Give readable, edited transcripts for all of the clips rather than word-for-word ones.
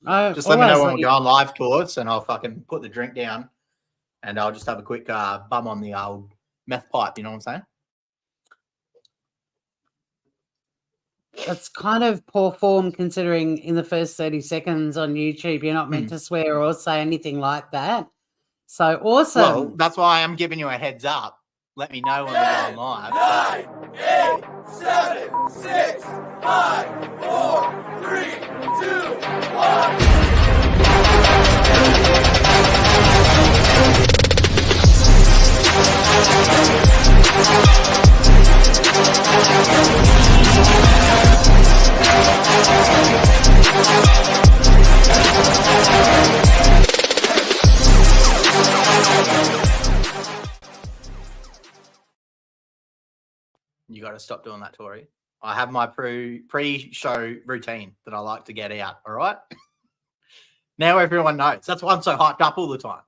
Just let me know when we're going live towards, and I'll fucking put the drink down, and I'll just have a quick bum on the old meth pipe. You know what I'm saying? That's kind of poor form, considering in the first 30 seconds on YouTube you're not meant to swear or say anything like that. So awesome. Well, that's why I'm giving you a heads up. Let me know when we're going live. 9, 8, 7, 6, 5, 4, 3, 2, 1. You got to stop doing that, Tori. I have my pre-show routine that I like to get out, all right? Now everyone knows. That's why I'm so hyped up all the time.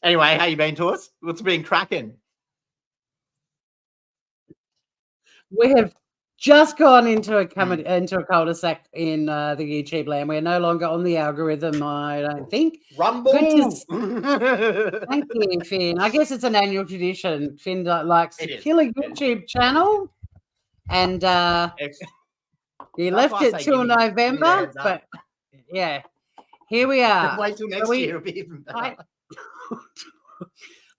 Anyway, how you been to us? What's been cracking? We have just gone into a cul-de-sac in the YouTube land. We're no longer on the algorithm, I don't think. Rumble! Thank you, Finn. I guess it's an annual tradition. Finn likes to kill a YouTube channel, and he left it till November, but yeah, here we are. Wait till next year, it'll be even better.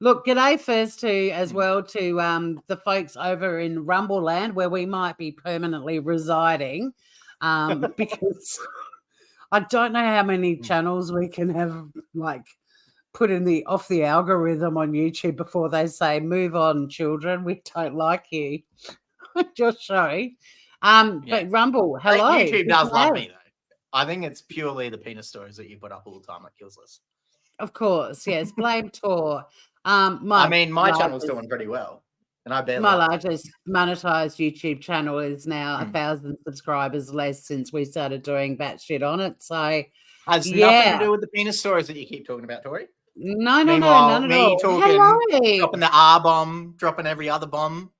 Look, g'day first as well to the folks over in Rumble Land, where we might be permanently residing, because I don't know how many channels we can have put in off the algorithm on YouTube before they say, "Move on, children. We don't like you." Just show. But Rumble, hello. YouTube does love me though. I think it's purely the penis stories that you put up all the time that kills us. Of course, yes. Blame Tor. My channel's doing pretty well, and I barely. My largest monetized YouTube channel is now 1,000 subscribers less since we started doing batshit on it. So has nothing to do with the penis stories that you keep talking about, Tori. No, none at all. Talking, dropping the R bomb, dropping every other bomb.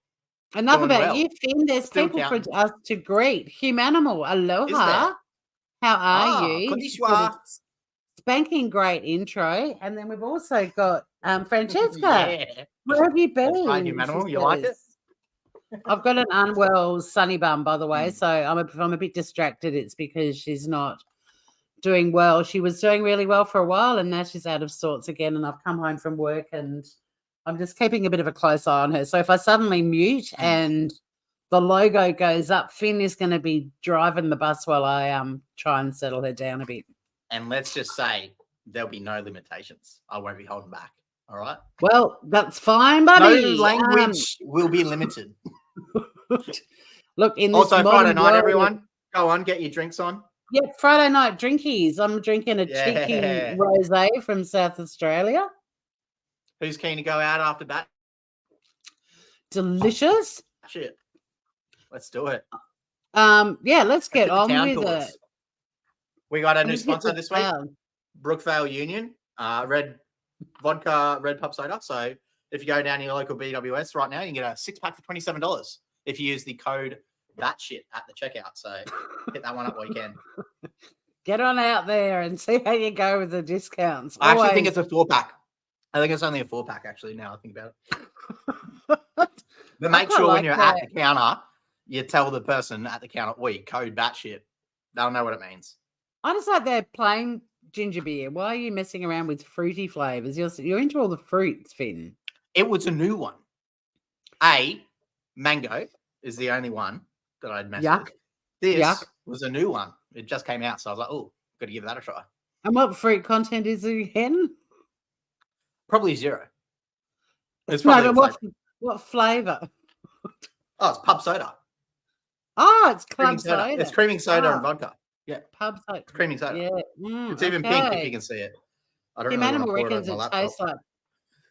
Enough about you, Finn. There's people for us to greet. Humanimal, aloha. How are you? Konnichiwa. Spanking great intro, and then we've also got Francesca. Where have you been? Humanimal, you like it? I've got an unwell sunny bum, by the way, so I'm a bit distracted. It's because she's not doing well. She was doing really well for a while, and now she's out of sorts again. And I've come home from work, and I'm just keeping a bit of a close eye on her. So if I suddenly mute and the logo goes up, Finn is going to be driving the bus while I try and settle her down a bit. And let's just say there'll be no limitations. I won't be holding back. All right. Well, that's fine, buddy. No language will be limited. Look, in this also Friday night, everyone, go on, get your drinks on. Yep, Friday night drinkies. I'm drinking a cheeky rosé from South Australia. Who's keen to go out after that? Delicious. Shit. Let's do it. Let's get on with it. We got a new sponsor this week, Brookvale Union, red vodka, red pub soda. So if you go down to your local BWS right now, you can get a 6-pack for $27 if you use the code BATSHIT at the checkout. So hit that one up while you can. Get on out there and see how you go with the discounts. I actually think it's a 4-pack. I think it's only a 4-pack, actually, now I think about it. But make sure when you're at the counter, you tell the person at the counter, code BATSHIT. They'll know what it means. I just like their plain ginger beer. Why are you messing around with fruity flavors? You're into all the fruits, Finn. It was a new one. Mango is the only one that I'd messed with. This was a new one. It just came out, so I was like, oh, got to give that a try. And what fruit content is it again? Probably 0. It's probably what flavor? Oh, it's pub soda. Oh, it's club soda. It's creaming soda and vodka. Yeah, pub soda. It's creaming soda. Yeah, it's even pink if you can see it. I don't know. Humanimal reckons it tastes like.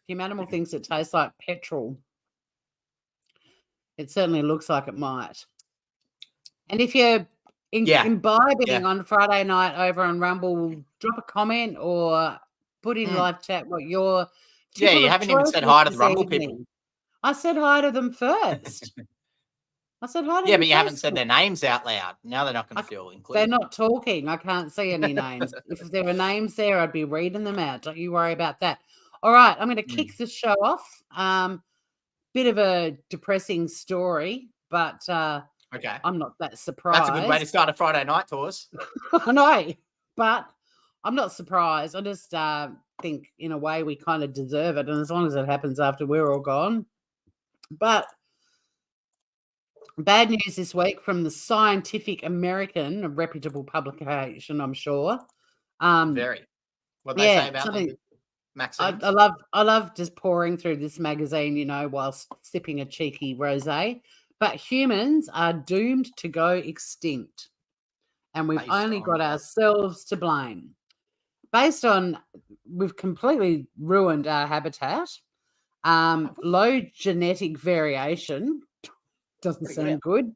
Humanimal thinks it tastes like petrol. It certainly looks like it might. And if you're imbibing on Friday night over on Rumble, drop a comment or put in live chat what your you haven't even said hi to the Rumble people. I said hi to them first. I said hi to Yeah, them but you haven't first. said their names out loud. Now they're not going to feel They're included. not talking. I can't see any names. If there were names there, I'd be reading them out. Don't you worry about that. All right, I'm going to kick the show off. Bit of a depressing story, but Okay. I'm not that surprised. That's a good way to start a Friday night, Taurus. I know, but I'm not surprised. I just think, in a way, we kind of deserve it, and as long as it happens after we're all gone. But bad news this week from the Scientific American, a reputable publication, I'm sure. Very. What they say about something. the Maxine's? I love just pouring through this magazine, whilst sipping a cheeky rosé. But humans are doomed to go extinct, and we've only got ourselves to blame. Based on, we've completely ruined our habitat. Low genetic variation doesn't sound good,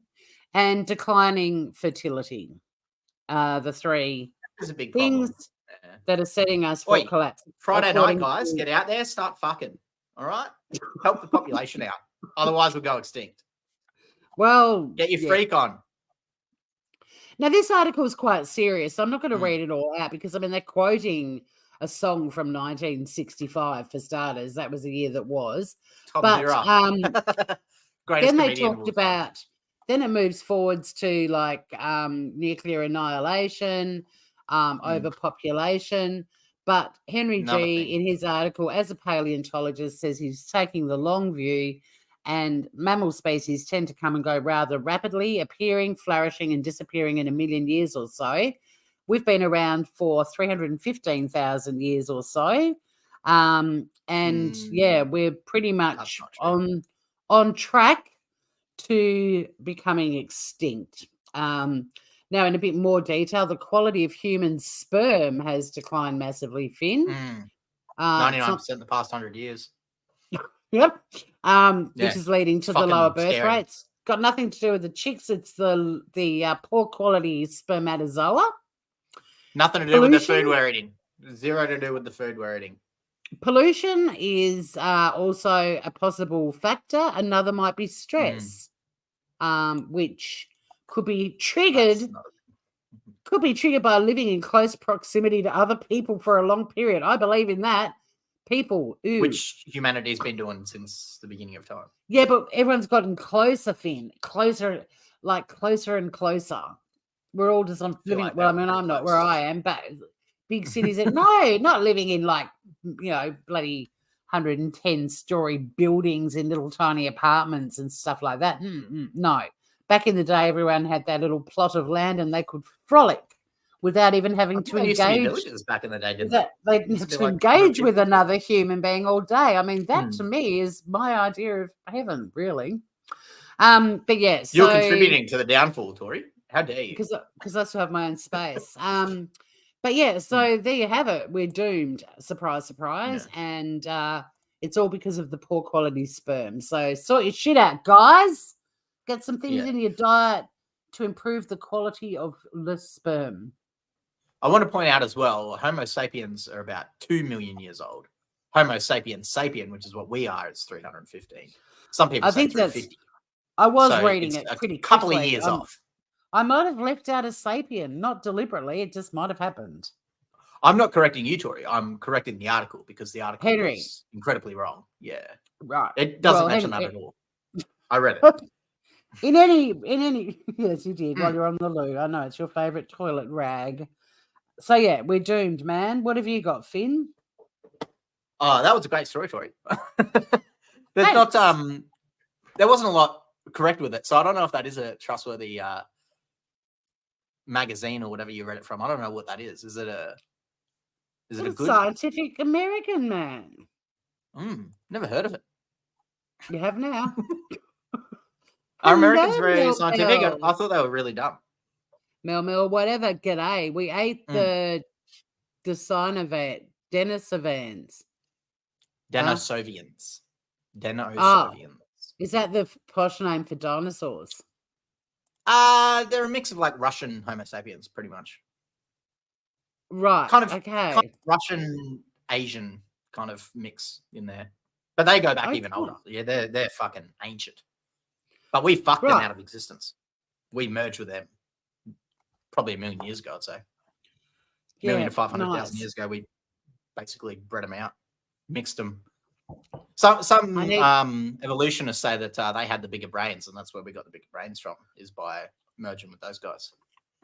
and declining fertility. The three That's a big things problem. that are setting us for collapse. Friday night, guys, get out there, start fucking. All right, help the population out. Otherwise, we'll go extinct. Well, get your freak on. Now, this article is quite serious. So I'm not going to read it all out because they're quoting a song from 1965 for starters. That was the year that was. Then they talked about. Then it moves forwards to nuclear annihilation, overpopulation. But Henry G, in his article, as a paleontologist, says he's taking the long view, and mammal species tend to come and go rather rapidly, appearing, flourishing, and disappearing in 1 million years or so. We've been around for 315,000 years or so. We're pretty much on track to becoming extinct. Now, in a bit more detail, the quality of human sperm has declined massively, Finn. 99% in the past 100 years. Yep. Which is leading to the lower birth rates. Got nothing to do with the chicks. It's the poor quality spermatozoa. Nothing to do with the food we're eating. Zero to do with the food we're eating. Pollution is also a possible factor. Another might be stress, which could be triggered. Could be triggered by living in close proximity to other people for a long period. I believe in that. People, which humanity's been doing since the beginning of time. Yeah, but everyone's gotten closer, Finn. Closer and closer. We're all just on living. I'm not where I am, but big cities. Not living in bloody 110-story buildings in little tiny apartments and stuff like that. No. Back in the day, everyone had that little plot of land and they could frolic without even having to engage. Villages back in the day, didn't they? They didn't have to engage with another human being all day. I mean, that to me is my idea of heaven, really. But yeah, so you're contributing to the downfall, Tori. How dare you? Because I still have my own space. But yeah, so there you have it. We're doomed. Surprise, surprise. Yeah. And it's all because of the poor quality sperm. So sort your shit out, guys. Get some things in your diet to improve the quality of the sperm. I want to point out as well, Homo sapiens are about 2 million years old. Homo sapiens sapien, which is what we are, is 315. Some people say 350. I was reading it pretty quickly. A couple of years off. I might have left out a sapien, not deliberately. It just might have happened. I'm not correcting you, Tori. I'm correcting the article because the article is incredibly wrong. Yeah. Right. It doesn't mention that at all. I read it. In any, yes, you did while you're on the loo. I know it's your favorite toilet rag. So yeah, we're doomed, man. What have you got, Finn? Oh, that was a great story, Tori. There's not there wasn't a lot correct with it, so I don't know if that is a trustworthy magazine or whatever you read it from. I don't know what that is. Is it a good Scientific American, man? Never heard of it. You have now. Are Americans very scientific? I thought they were really dumb. Mel, whatever. G'day. We ate the Denisovans. Denisovians. Is that the posh name for dinosaurs? They're a mix of Russian Homo sapiens, pretty much. Right. Kind of Russian Asian kind of mix in there, but they go back even older. Yeah, they're fucking ancient. But we fucked them out of existence. We merged with them probably 1 million years ago, I'd say. 1 million to 500,000 years ago, we basically bred them out, mixed them. Some evolutionists say that they had the bigger brains, and that's where we got the bigger brains from, is by merging with those guys.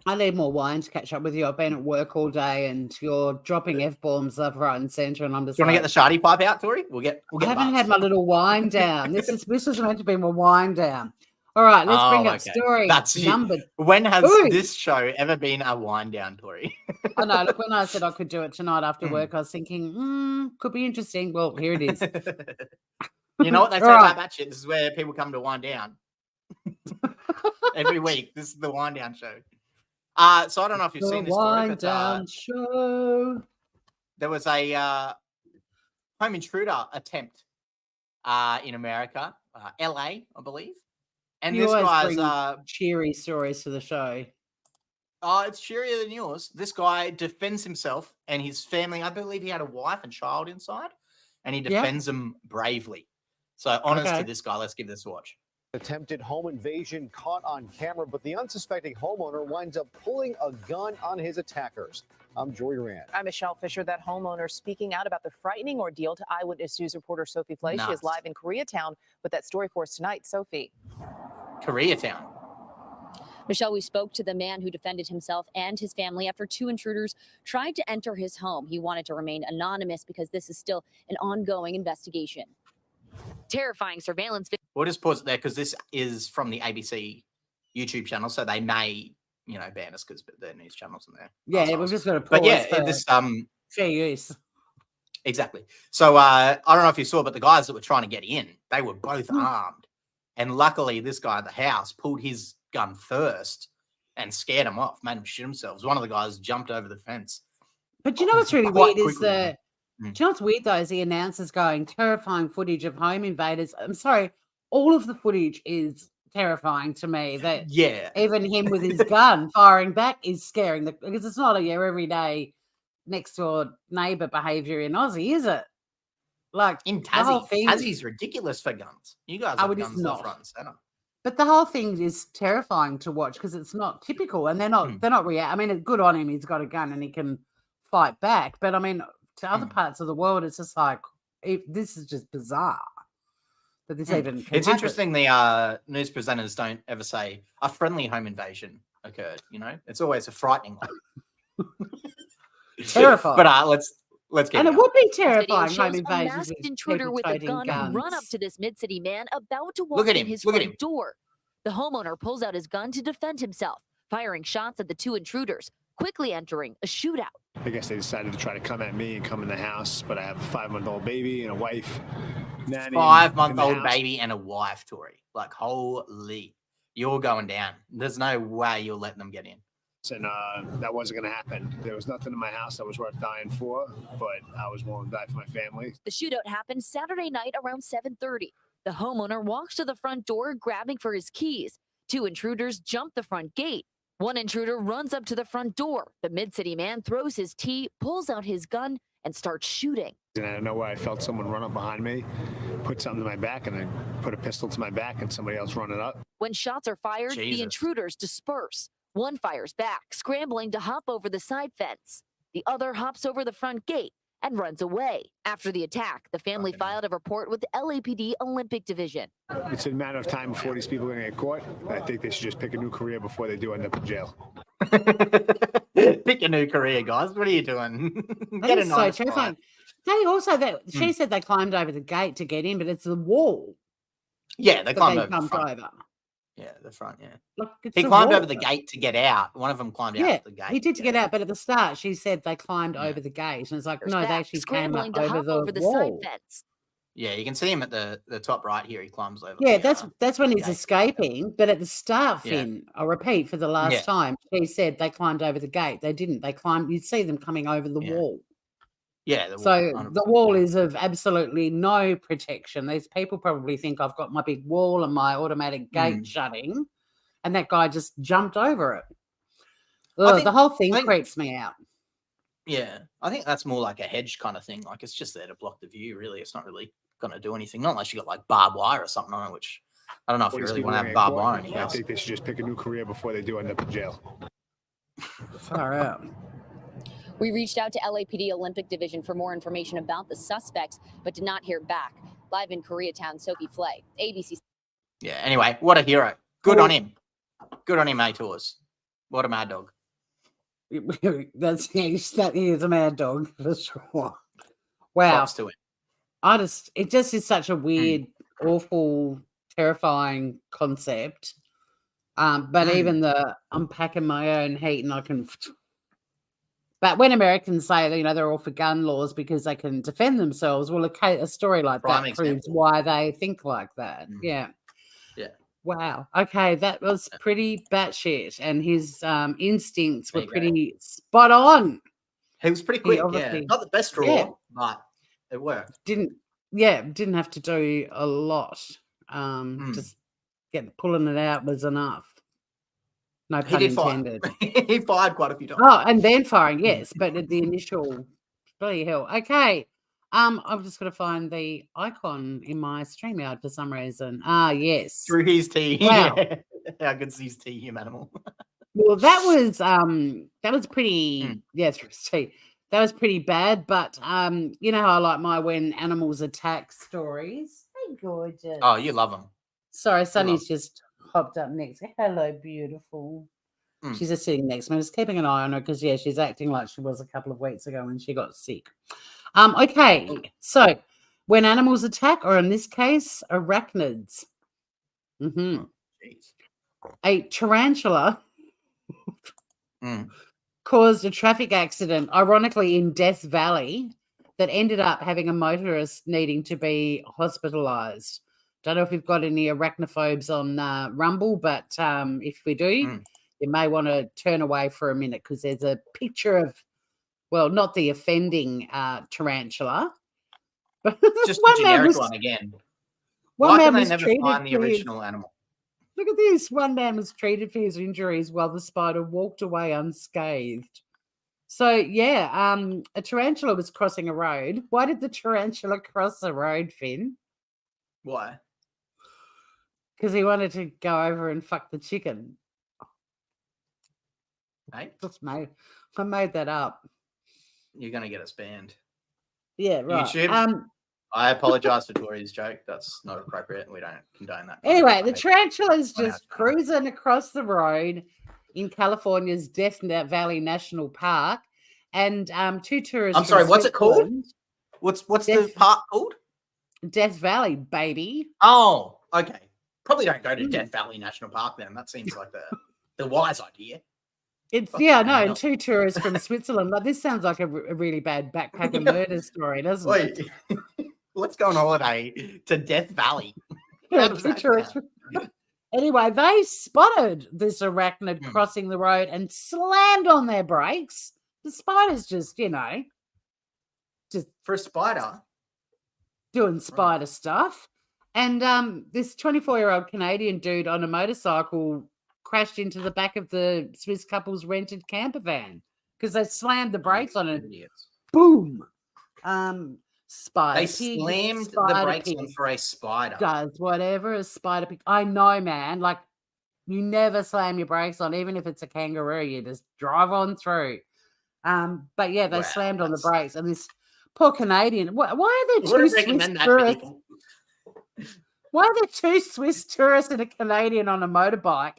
I need more wine to catch up with you. I've been at work all day, and you're dropping f-bombs left, right, and centre, and I'm just. Do you want to get the shardy pipe out, Tori? We'll get. I haven't had my little wind down. This was meant to be my wind down. All right, let's bring up story number. When has this show ever been a wind down, Tori? I know. Look, when I said I could do it tonight after work, I was thinking, could be interesting. Well, here it is. You know what they say about that shit? This is where people come to wind down. Every week, this is the wind down show. So I don't know if you've seen this story, but down show. There was a home intruder attempt in America, LA, I believe. And this guy's cheery stories to the show. It's cheerier than yours. This guy defends himself and his family. I believe he had a wife and child inside, and he defends them bravely. So honors to this guy. Let's give this a watch. Attempted home invasion caught on camera, but the unsuspecting homeowner winds up pulling a gun on his attackers. I'm Joy Rand. I'm Michelle Fisher. That homeowner speaking out about the frightening ordeal to Eyewitness News reporter Sophie Flay. She is live in Koreatown with that story for us tonight. Sophie. Koreatown. Michelle, we spoke to the man who defended himself and his family after 2 intruders tried to enter his home. He wanted to remain anonymous because this is still an ongoing investigation. Terrifying surveillance. We'll just pause it there because this is from the ABC YouTube channel, so they may, ban us because their news channels in there. Yeah, we've just got to pause. But yeah, this fair use. Exactly. So I don't know if you saw, but the guys that were trying to get in, they were both armed, and luckily this guy at the house pulled his gun first and scared him off, made him shit themselves. One of the guys jumped over the fence. But you know what's really weird is that. Do you know what's weird though? Is the announcers going terrifying footage of home invaders. I'm sorry, all of the footage is terrifying to me. That even him with his gun firing back is scaring because it's not your everyday next door neighbor behavior in Aussie, is it? Like in Tassie, Tassie's ridiculous for guns. You guys have guns left, front, and center. But the whole thing is terrifying to watch because it's not typical, and they're not react. I mean, good on him. He's got a gun and he can fight back. But I mean, to other parts of the world, it's just like this is just bizarre that this even can It's happen. interesting the news presenters don't ever say a friendly home invasion occurred. It's always a frightening one. Terrifying. But let's get and it would be terrifying home A invasions. masked intruder with a gun run up to this mid-city man about to walk Look at in him. his Look at front him. door. The homeowner pulls out his gun to defend himself, firing shots at the 2 intruders, quickly entering a shootout. I guess they decided to try to come at me and come in the house, but I have a 5-month-old baby and a wife. 5-month-old baby and a wife, Tori. Like, holy, you're going down. There's no way you're letting them get in. And that wasn't going to happen. There was nothing in my house that was worth dying for, but I was willing to die for my family. The shootout happened Saturday night around 7:30. The homeowner walks to the front door, grabbing for his keys. 2 intruders jump the front gate. 1 intruder runs up to the front door. The mid-city man throws his tea, pulls out his gun, and starts shooting. And out of nowhere, I felt someone run up behind me, put something to my back, and then put a pistol to my back, and somebody else running up. When shots are fired, the intruders disperse. 1 fires back, scrambling to hop over the side fence. The other hops over the front gate and runs away. After the attack, the family filed a report with the LAPD Olympic Division. It's a matter of time before these people are going to get caught. I think they should just pick a new career before they do end up in jail. Pick a new career, guys. What are you doing? That is so terrifying. They also she said they climbed over the gate to get in, but it's the wall. Yeah, they climbed over the front. Yeah, the front, Like, he climbed over the gate to get out. One of them climbed out the gate. He did to get out, but at the start, she said they climbed over the gate. And it's like, no, they actually came up over the wall. Side fence. Yeah, you can see him at the top right here. He climbs over. Yeah, that's when he's escaping. But at the start, Finn, I'll repeat for the last time, she said they climbed over the gate. They didn't. They climbed. You'd see them coming over the wall. Yeah. The wall is of absolutely no protection. These people probably think I've got my big wall and my automatic gate shutting, and that guy just jumped over it. The whole thing creeps me out. Yeah, I think that's more like a hedge kind of thing. Like it's just there to block the view. Really, it's not really going to do anything. Not unless you got like barbed wire or something on it, which I don't know if What you is really he want to doing have in barbed court? wire in your I house. think they should just pick a new career before they do end up in jail. Far out. We reached out to LAPD Olympic Division for more information about the suspects, but did not hear back. Live in Koreatown, Sophie Flay, ABC. Yeah, anyway, what a hero. Good on him. Good on him, A-Tours. What a mad dog. That he is a mad dog for sure. Wow. Props to him. It just is such a weird, awful, terrifying concept. But even the unpacking my own heat and I can. But when Americans say that, they're all for gun laws because they can defend themselves, well, a story like that proves why they think like that. Yeah. Yeah. Wow. Okay, that was pretty batshit, and his instincts were pretty spot on. He was pretty quick. Yeah, not the best draw, but it worked. Didn't have to do a lot. Just pulling it out was enough. No pun intended. He fired quite a few times. Oh, and then firing, yes, but at the initial, bloody hell. Okay, I'm just going to find the icon in my StreamYard for some reason. Ah, yes. Through his tea. Wow. How good's his tea, him animal? Well, that was pretty. Yeah, through his tea. That was pretty bad, but you know how I like my when animals attack stories. Hey, gorgeous. Oh, you love them. Sorry, Sunny's just hopped up next. Hello, beautiful. She's just sitting next to me. I'm just keeping an eye on her because, yeah, she's acting like she was a couple of weeks ago when she got sick. Okay, so when animals attack, or in this case, arachnids. A tarantula caused a traffic accident, ironically, in Death Valley, that ended up having a motorist needing to be hospitalized. Don't know if we've got any arachnophobes on Rumble, but if we do, you may want to turn away for a minute because there's a picture of, well, not the offending tarantula, but just a generic one again. Why can they never find the original animal? Look at this. One man was treated for his injuries while the spider walked away unscathed. So, yeah, a tarantula was crossing a road. Why did the tarantula cross the road, Finn? Why? Because he wanted to go over and fuck the chicken. Hey? I made that up. You're going to get us banned. Yeah, right. YouTube, I apologize for Tori's joke. That's not appropriate. We don't condone that. Anyway, the tarantula's just cruising across the road in California's Death Valley National Park, and two tourists. I'm sorry, what's it called? What's the park called? Death Valley, baby. Oh, okay. Probably don't go to Death Valley National Park then. That seems like the wise idea. It's and two tourists from Switzerland. Like, this sounds like a really bad backpacker murder story, doesn't it? Let's go on holiday to Death Valley. Anyway, they spotted this arachnid crossing the road and slammed on their brakes. The spider's just for a spider doing spider stuff. And this 24-year-old Canadian dude on a motorcycle crashed into the back of the Swiss couple's rented camper van because they slammed the brakes on it. Boom. Spider. They slammed the brakes on for a spider. Does whatever a spider pig. I know, man. Like, you never slam your brakes on, even if it's a kangaroo. You just drive on through. But yeah, they slammed on the brakes, and this poor Canadian. Why are there two Swiss tourists? Why are there two Swiss tourists and a Canadian on a motorbike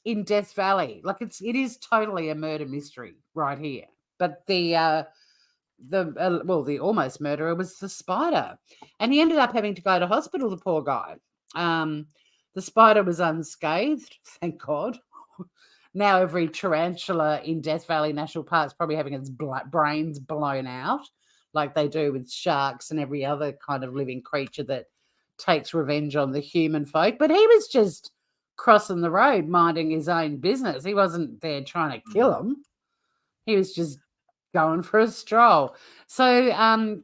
in Death Valley? Like, it is totally a murder mystery right here. But the almost murderer was the spider, and he ended up having to go to hospital. The poor guy. The spider was unscathed, thank God. Now every tarantula in Death Valley National Park is probably having its brains blown out, like they do with sharks and every other kind of living creature that takes revenge on the human folk. But he was just crossing the road, minding his own business. He wasn't there trying to kill him. He was just going for a stroll. So,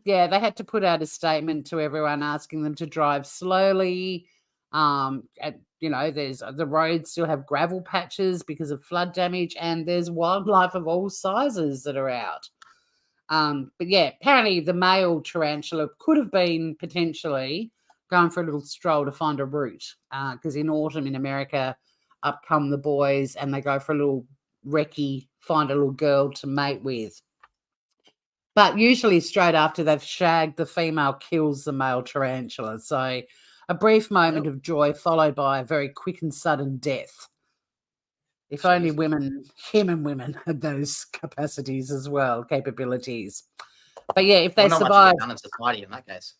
they had to put out a statement to everyone asking them to drive slowly. There's the roads still have gravel patches because of flood damage, and there's wildlife of all sizes that are out. But yeah, apparently the male tarantula could have been potentially going for a little stroll to find a route. Because in autumn in America, up come the boys and they go for a little recce, find a little girl to mate with. But usually straight after they've shagged, the female kills the male tarantula. So a brief moment of joy followed by a very quick and sudden death. If only human women had those capacities as well, capabilities. But yeah, if they survive, done in society in that case.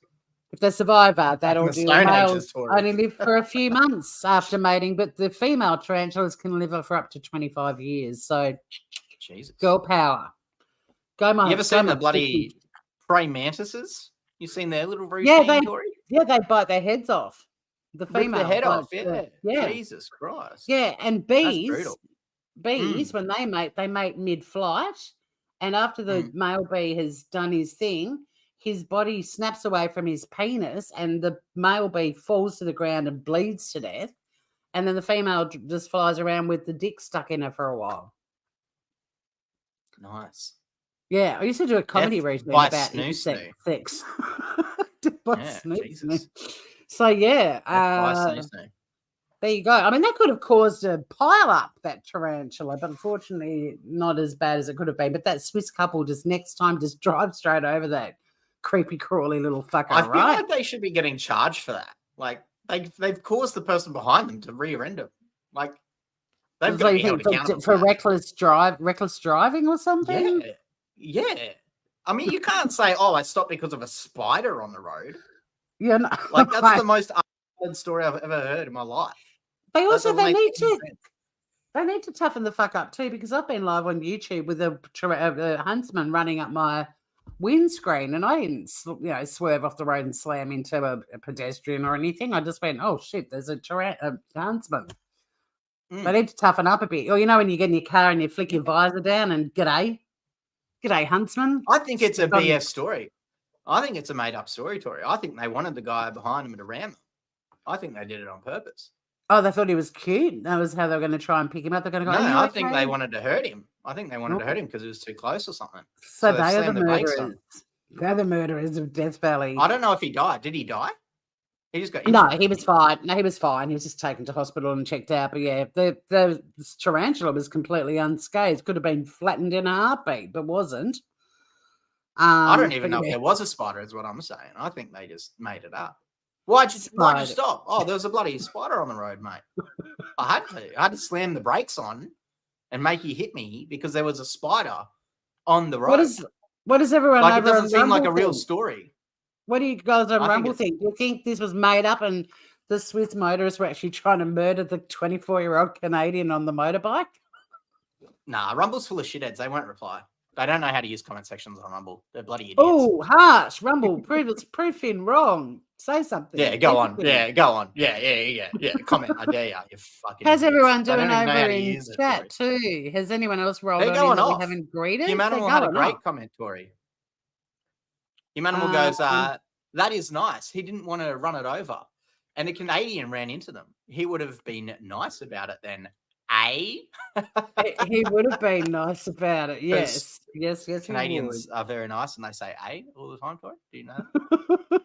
If they survive that ordeal, males Tori. only live for a few months after mating, but the female tarantulas can live for up to 25 years. So, Jesus, girl power. Go my. You ever seen the bloody praying mantises? You seen their little routine, Yeah, Tori? they bite their heads off. The female rip their head off. Yeah. Jesus Christ. Yeah, and bees, Mm. when they mate mid-flight, and after the male bee has done his thing, his body snaps away from his penis, and the male bee falls to the ground and bleeds to death, and then the female just flies around with the dick stuck in her for a while. Nice. Yeah, I used to do a comedy routine by about snoo-snoo. sex. Jesus. So yeah, By snoo-snoo. there you go. I mean, that could have caused a pile up, that tarantula, but unfortunately not as bad as it could have been. But that Swiss couple just next time just drive straight over that creepy, crawly little fucker. I feel like they should be getting charged for that. Like they've caused the person behind them to rear end them. Like they've got to be held accountable for reckless driving or something. Yeah. I mean, you can't say, "Oh, I stopped because of a spider on the road." Yeah, no, like that's the most unheard story I've ever heard in my life. They also they need to toughen the fuck up too, because I've been live on YouTube with a huntsman running up my windscreen, and I didn't, swerve off the road and slam into a pedestrian or anything. I just went, "Oh shit, there's a huntsman." They need to toughen up a bit. Or when you get in your car and you flick your visor down and g'day huntsman. I think it's a BS story. I think it's a made up story, Tori. I think they wanted the guy behind him to ram him. I think they did it on purpose. Oh, they thought he was cute. That was how they were going to try and pick him up. They're going to go. No, I think they wanted to hurt him. I think they wanted to hurt him because it was too close or something. So they are the murderers. They're the murderers of Death Valley. I don't know if he died. Did he die? He just got no. He was fine. No, he was fine. He was just taken to hospital and checked out. But yeah, the tarantula was completely unscathed. Could have been flattened in a heartbeat, but wasn't. I don't even know if there was a spider. Is what I'm saying. I think they just made it up. Why'd you stop? Oh, there was a bloody spider on the road, mate. I had to slam the brakes on and make you hit me because there was a spider on the road. What does everyone like? It over doesn't seem like a real think? story. What do you guys on Rumble think? Do you think this was made up and the Swiss motorists were actually trying to murder the 24-year-old Canadian on the motorbike? Nah, Rumble's full of shitheads. They won't reply. They don't know how to use comment sections on Rumble. They're bloody idiots. Oh, harsh. Rumble, prove Finn wrong. Say something. Yeah, go on. Yeah, go on. Yeah. Comment. I dare you. You fucking How's idiots. everyone doing over in chat too? Has anyone else rolled They're going off. We haven't greeted? Humanimal had a great comment, Tori. Humanimal goes, that is nice. He didn't want to run it over. And a Canadian ran into them. He would have been nice about it then. He would have been nice about it. Yes. Canadians are very nice and they say all the time, Tori. Do you know that?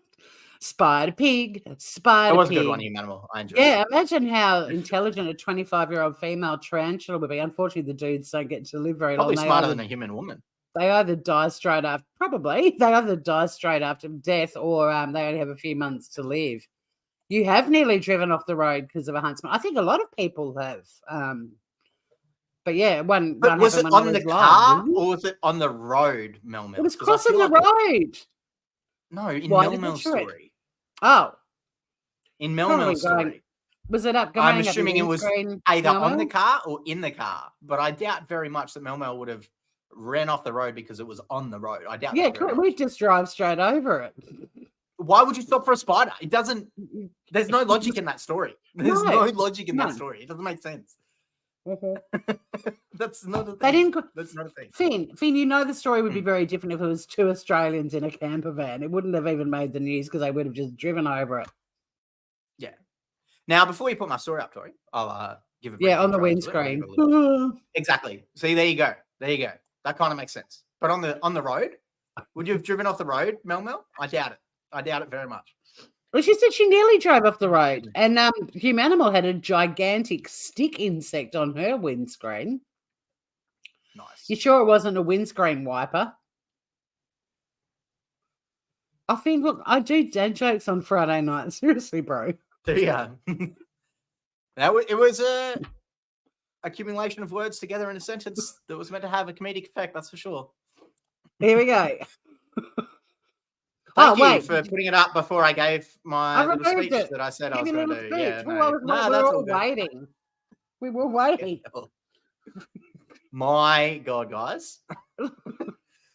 Spider pig. That was a good one, Humanimal. I enjoyed it. Yeah, imagine how intelligent a 25-year-old female tarantula would be. Unfortunately, the dudes don't get to live very long. Probably smarter than a human woman. They either die straight after, death, or they only have a few months to live. You have nearly driven off the road because of a huntsman. I think a lot of people have. But yeah, one. But was it on the car or was it on the road, Mel? It was crossing the road. No, in Mel's story. Oh. In Mel's story. Was it up going? I'm assuming it was either on the Melmel? car or in the car, but I doubt very much that Mel would have ran off the road because it was on the road. I doubt. Yeah, we just drive straight over it. Why would you stop for a spider? It doesn't. There's no logic in that story. There's no logic in that story. It doesn't make sense. That's not a thing. That's not a thing. Finn, you know the story would be very different if it was two Australians in a camper van. It wouldn't have even made the news because they would have just driven over it. Yeah. Now, before you put my story up, Tori, I'll give a on the windscreen. Exactly. See, there you go. That kind of makes sense. But on the road, would you have driven off the road, Mel? I doubt it. I doubt it very much. Well, she said she nearly drove off the road, and Humanimal had a gigantic stick insect on her windscreen. Nice. You sure it wasn't a windscreen wiper? I think, look, I do dad jokes on Friday night. Seriously, bro. Yeah. It was a accumulation of words together in a sentence that was meant to have a comedic effect, that's for sure. Here we go. Thank you for putting it up before I gave my little speech it. that I said I Give was me a going to little do. speech. Yeah, Well, no, we that's were all good. waiting. We were waiting. My God, guys.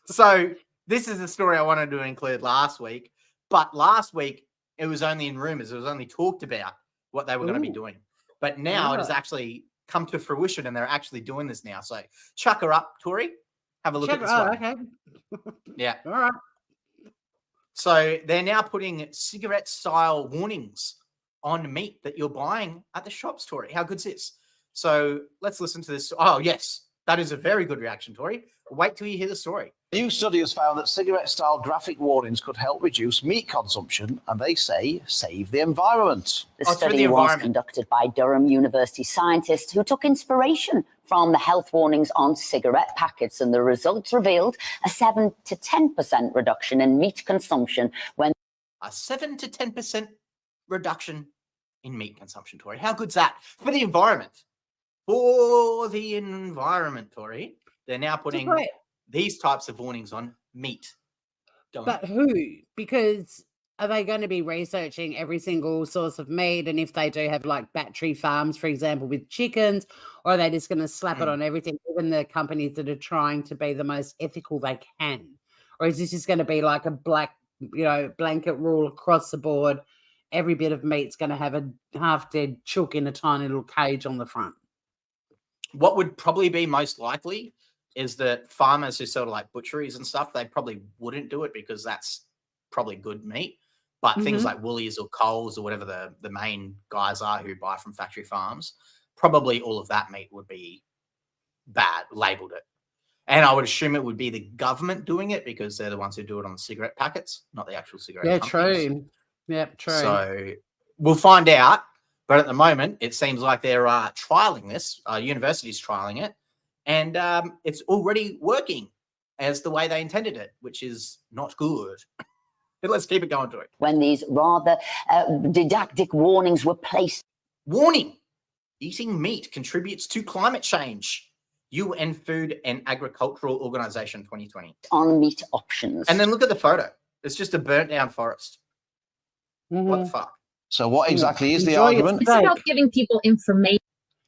So this is a story I wanted to include last week, but last week it was only in rumors. It was only talked about what they were going to be doing. But now it has actually come to fruition and they're actually doing this now. So chuck her up, Tori. Have a look at this one. Okay. Yeah. All right. So they're now putting cigarette-style warnings on meat that you're buying at the shops, Tori. How good's this? So let's listen to this. Oh, yes. That is a very good reaction, Tori. Wait till you hear the story. A new study has found that cigarette-style graphic warnings could help reduce meat consumption and, they say, save the environment. The study was conducted by Durham University scientists who took inspiration from the health warnings on cigarette packets, and the results revealed a 7 to 10% reduction in meat consumption when... A 7 to 10% reduction in meat consumption, Tori. How good's that? For the environment. For the environment, Tori. They're now putting these types of warnings on meat. But who? Because are they going to be researching every single source of meat? And if they do have like battery farms, for example, with chickens, or are they just going to slap it on everything, even the companies that are trying to be the most ethical they can? Or is this just going to be like a blanket rule across the board? Every bit of meat's going to have a half-dead chook in a tiny little cage on the front. What would probably be most likely is that farmers who sort of like butcheries and stuff, they probably wouldn't do it because that's probably good meat. But things like Woolies or Coles or whatever the main guys are who buy from factory farms, probably all of that meat would be bad, labelled it. And I would assume it would be the government doing it because they're the ones who do it on the cigarette packets, not the actual cigarette companies. True. Yeah, true. So we'll find out. But at the moment, it seems like they're trialing this. University's trialing it. And it's already working as the way they intended it, which is not good. But let's keep it going to it. When these rather didactic warnings were placed. Warning. Eating meat contributes to climate change. UN Food and Agricultural Organization 2020. On meat options. And then look at the photo. It's just a burnt down forest. What the fuck? So what exactly is the argument? It's about giving people information.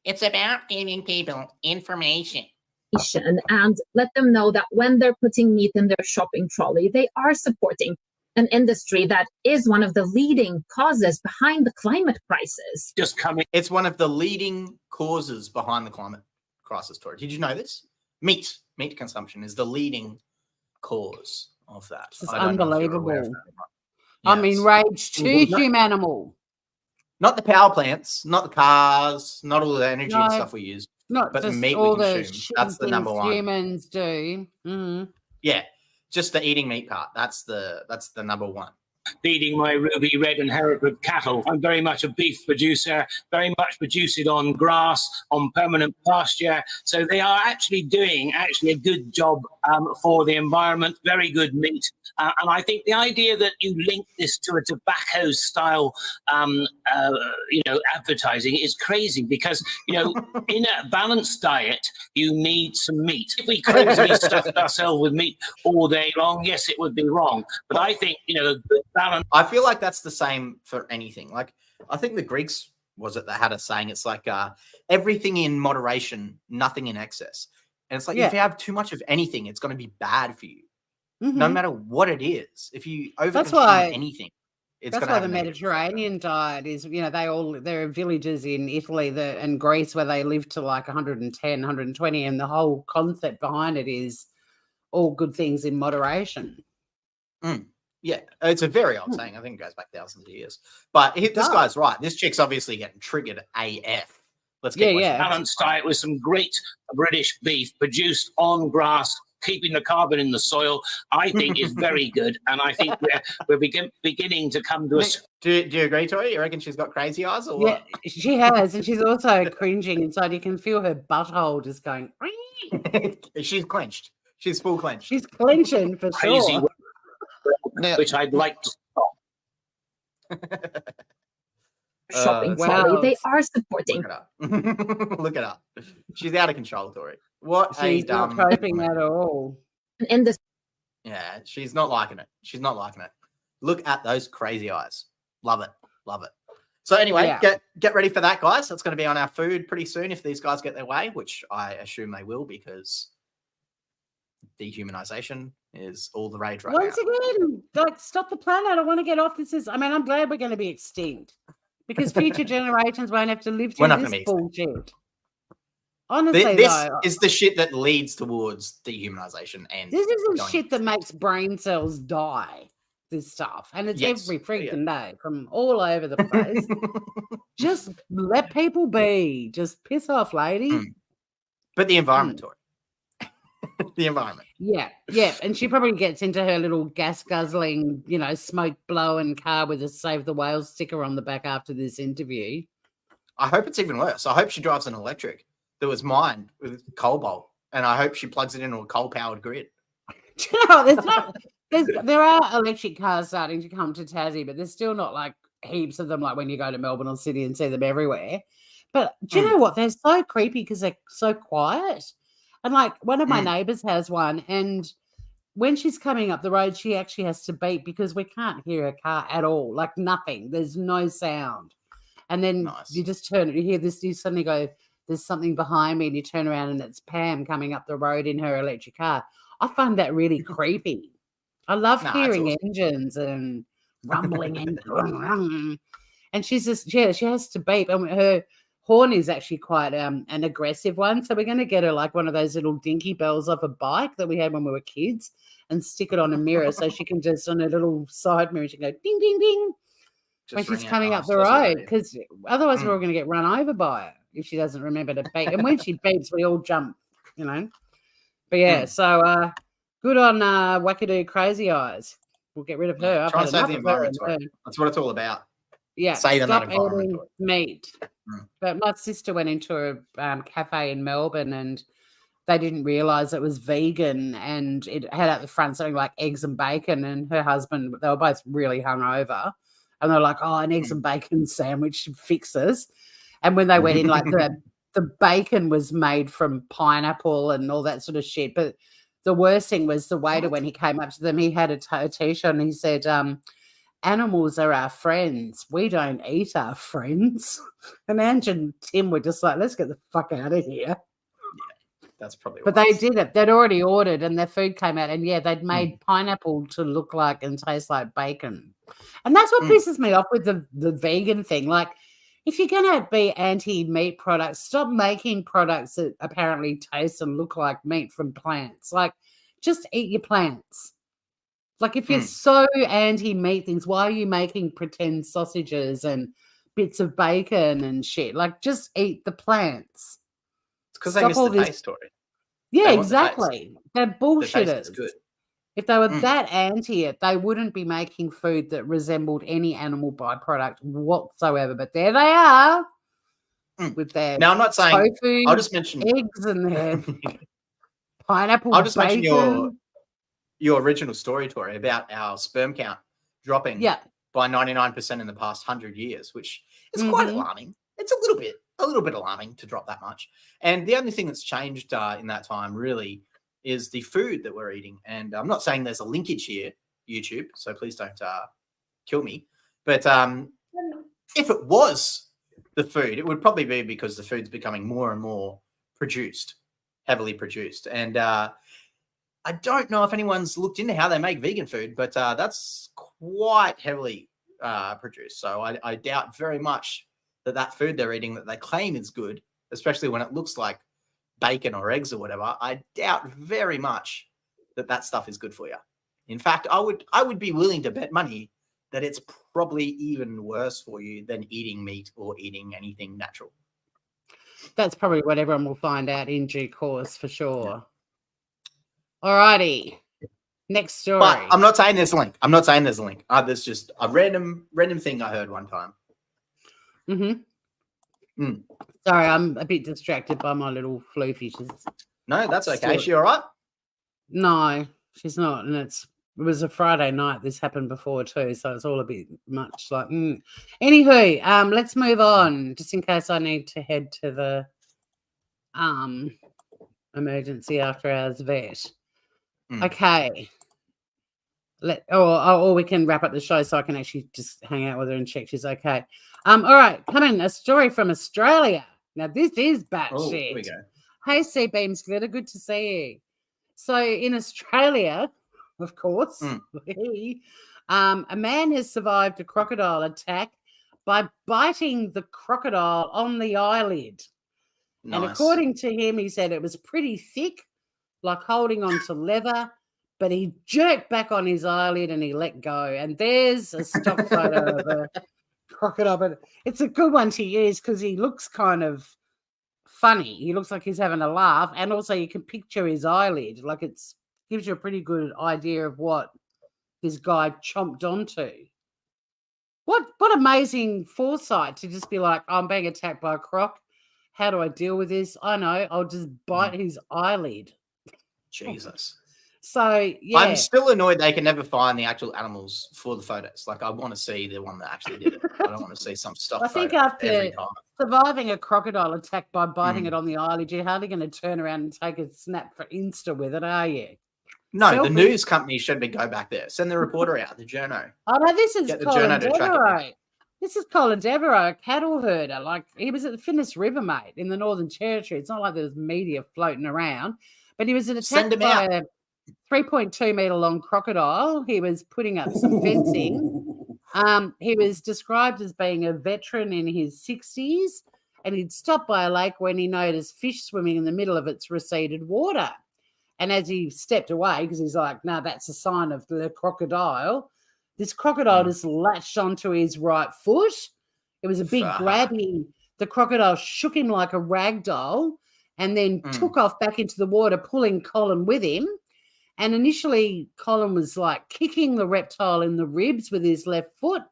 It's about giving people information. And let them know that when they're putting meat in their shopping trolley, they are supporting an industry that is one of the leading causes behind the climate crisis. It's one of the leading causes behind the climate crisis, Tori. Did you know this? Meat consumption is the leading cause of that. It's unbelievable. I'm enraged to Humanimal. Not the power plants, not the cars, not all the energy and stuff we use, but the just meat all we the consume. That's the number one. Humans do. Yeah, just the eating meat part. That's the number one. Feeding my ruby red and Hereford cattle. I'm very much a beef producer, very much produce it on grass, on permanent pasture. So they are actually doing a good job for the environment, very good meat. And I think the idea that you link this to a tobacco style, advertising is crazy because, in a balanced diet, you need some meat. If we crazily stuffed ourselves with meat all day long, yes, it would be wrong. But I think, a good balance. I feel like that's the same for anything. Like, I think the Greeks, was it, that had a saying, it's like everything in moderation, nothing in excess. And it's like, if you have too much of anything, it's going to be bad for you. No matter what it is. If you overconsume anything, it's that's why the Mediterranean diet is, there are villages in Italy and Greece where they live to like 110, 120, and the whole concept behind it is all good things in moderation. Yeah, it's a very old saying. I think it goes back thousands of years. But this guy's right. This chick's obviously getting triggered AF. Let's get balanced diet with some great British beef produced on grass, keeping the carbon in the soil, I think is very good. And I think we're beginning to come to a... Do you agree, Tori? You reckon she's got crazy eyes or Yeah, what? she has, and she's also cringing inside. You can feel her butthole just going. She's clenched. She's full clenched. She's clenching for crazy, sure. which I'd like to stop. Shopping trolley. They are supporting. Look it up. Look it up. She's out of control, Tori. What She's a dumb. not coping at all. In this. Yeah, she's not liking it. She's not liking it. Look at those crazy eyes. Love it. Love it. So anyway, get ready for that, guys. That's going to be on our food pretty soon if these guys get their way, which I assume they will because dehumanization is all the rage right Once now. again, like, stop the planet. I want to get off this. I'm glad we're going to be extinct because future generations won't have to live through this bullshit. Honestly, this is the shit that leads towards dehumanization, and this isn't shit that makes brain cells die. This stuff, and it's every freaking day from all over the place. Just let people be. Just piss off, lady. But the environment, Tori. The environment. Yeah. And she probably gets into her little gas guzzling, smoke blowing car with a Save the Whales sticker on the back after this interview. I hope it's even worse. I hope she drives an electric that was mined with coal bolt, and I hope she plugs it into a coal powered grid. There are electric cars starting to come to Tassie, but there's still not like heaps of them like when you go to Melbourne or Sydney and see them everywhere. But do you know what? They're so creepy because they're so quiet. And like one of my neighbours has one, and when she's coming up the road, she actually has to beep because we can't hear her car at all. Like nothing. There's no sound. And then you just you hear this, you suddenly go, there's something behind me, and you turn around and it's Pam coming up the road in her electric car. I find that really creepy. I love hearing engines and rumbling and she's just she has to beep, and her horn is actually quite an aggressive one. So we're going to get her like one of those little dinky bells off a bike that we had when we were kids and stick it on a mirror so she can just on a little side mirror she can go ding ding ding when she's coming up the road, because otherwise we're all going to get run over by it if she doesn't remember to beep. And when she beeps, we all jump, But yeah, so good on Wackadoo Crazy Eyes. We'll get rid of her. Try and save the environment. That's what it's all about. Yeah, saving that stop environment. eating meat. But my sister went into a cafe in Melbourne, and they didn't realise it was vegan, and it had at the front something like eggs and bacon. And her husband, they were both really hungover, and they're like, "Oh, an eggs and bacon sandwich fixes." And when they went in, like the bacon was made from pineapple and all that sort of shit, but the worst thing was the waiter, when he came up to them, he had a T-shirt and he said, animals are our friends. We don't eat our friends. And Ange and Tim were just like, let's get the fuck out of here. Yeah, that's probably But they did it. They'd already ordered and their food came out. And, they'd made pineapple to look like and taste like bacon. And that's what pisses me off with the vegan thing. Like, if you're going to be anti-meat products, stop making products that apparently taste and look like meat from plants. Like, just eat your plants. Like, if you're so anti-meat things, why are you making pretend sausages and bits of bacon and shit? Like, just eat the plants. It's because they miss the taste, Story. Yeah, exactly. They're bullshitters. The taste is good. If they were that anti it, they wouldn't be making food that resembled any animal byproduct whatsoever. But there they are with their now. I'm not saying tofu, I'll just mention eggs and their pineapple. I'll just bacon. mention your original story, Tori, about our sperm count dropping by 99% in the past 100 years, which is quite alarming. It's a little bit alarming to drop that much. And the only thing that's changed in that time really is the food that we're eating. And I'm not saying there's a linkage here, YouTube, so please don't kill me. But if it was the food, it would probably be because the food's becoming more and more heavily produced. And I don't know if anyone's looked into how they make vegan food, but that's quite heavily produced. So I doubt very much that food they're eating that they claim is good, especially when it looks like bacon or eggs or whatever, I doubt very much that stuff is good for you. In fact, I would be willing to bet money that it's probably even worse for you than eating meat or eating anything natural. That's probably what everyone will find out in due course for sure. All righty. Next story. But I'm not saying there's a link. I'm not saying there's a link. There's just a random thing I heard one time. Sorry, I'm a bit distracted by my little floofy. No, that's okay. She all right? No, she's not. And it was a Friday night. This happened before too, so it's all a bit much like. Anywho, let's move on, just in case I need to head to the emergency after hours vet. Okay. Or we can wrap up the show so I can actually just hang out with her and check she's okay. All right, coming a story from Australia. Now this is batshit. Here we go. Hey, Sea Beams Glitter, good to see you. So in Australia, of course, a man has survived a crocodile attack by biting the crocodile on the eyelid. Nice. And according to him, he said it was pretty thick, like holding on to leather. But he jerked back on his eyelid and he let go. And there's a stock photo of a crocodile. But it's a good one to use because he looks kind of funny. He looks like he's having a laugh. And also you can picture his eyelid. Like gives you a pretty good idea of what this guy chomped onto. What amazing foresight to just be like, I'm being attacked by a croc. How do I deal with this? I know. I'll just bite his eyelid. Jesus. So, yeah. I'm still annoyed they can never find the actual animals for the photos. Like, I want to see the one that actually did it. I don't want to see some stuff. I think after surviving a crocodile attack by biting it on the eyelid, you're hardly going to turn around and take a snap for Insta with it, are you? No, Selfie. The news company should be go back there. Send the reporter out, the journo. Oh, no, this is Colin Devereaux. This is Colin Devereaux, a cattle herder. Like, he was at the Finniss River, mate, in the Northern Territory. It's not like there's media floating around, but he was attacked by a 3.2 meter long crocodile. He was putting up some fencing. He was described as being a veteran in his 60s, and he'd stopped by a lake when he noticed fish swimming in the middle of its receded water. And as he stepped away, because he's like, no, that's a sign of the crocodile, this crocodile just latched onto his right foot. It was a big grab. The crocodile shook him like a rag doll and then took off back into the water, pulling Colin with him. And initially, Colin was like kicking the reptile in the ribs with his left foot,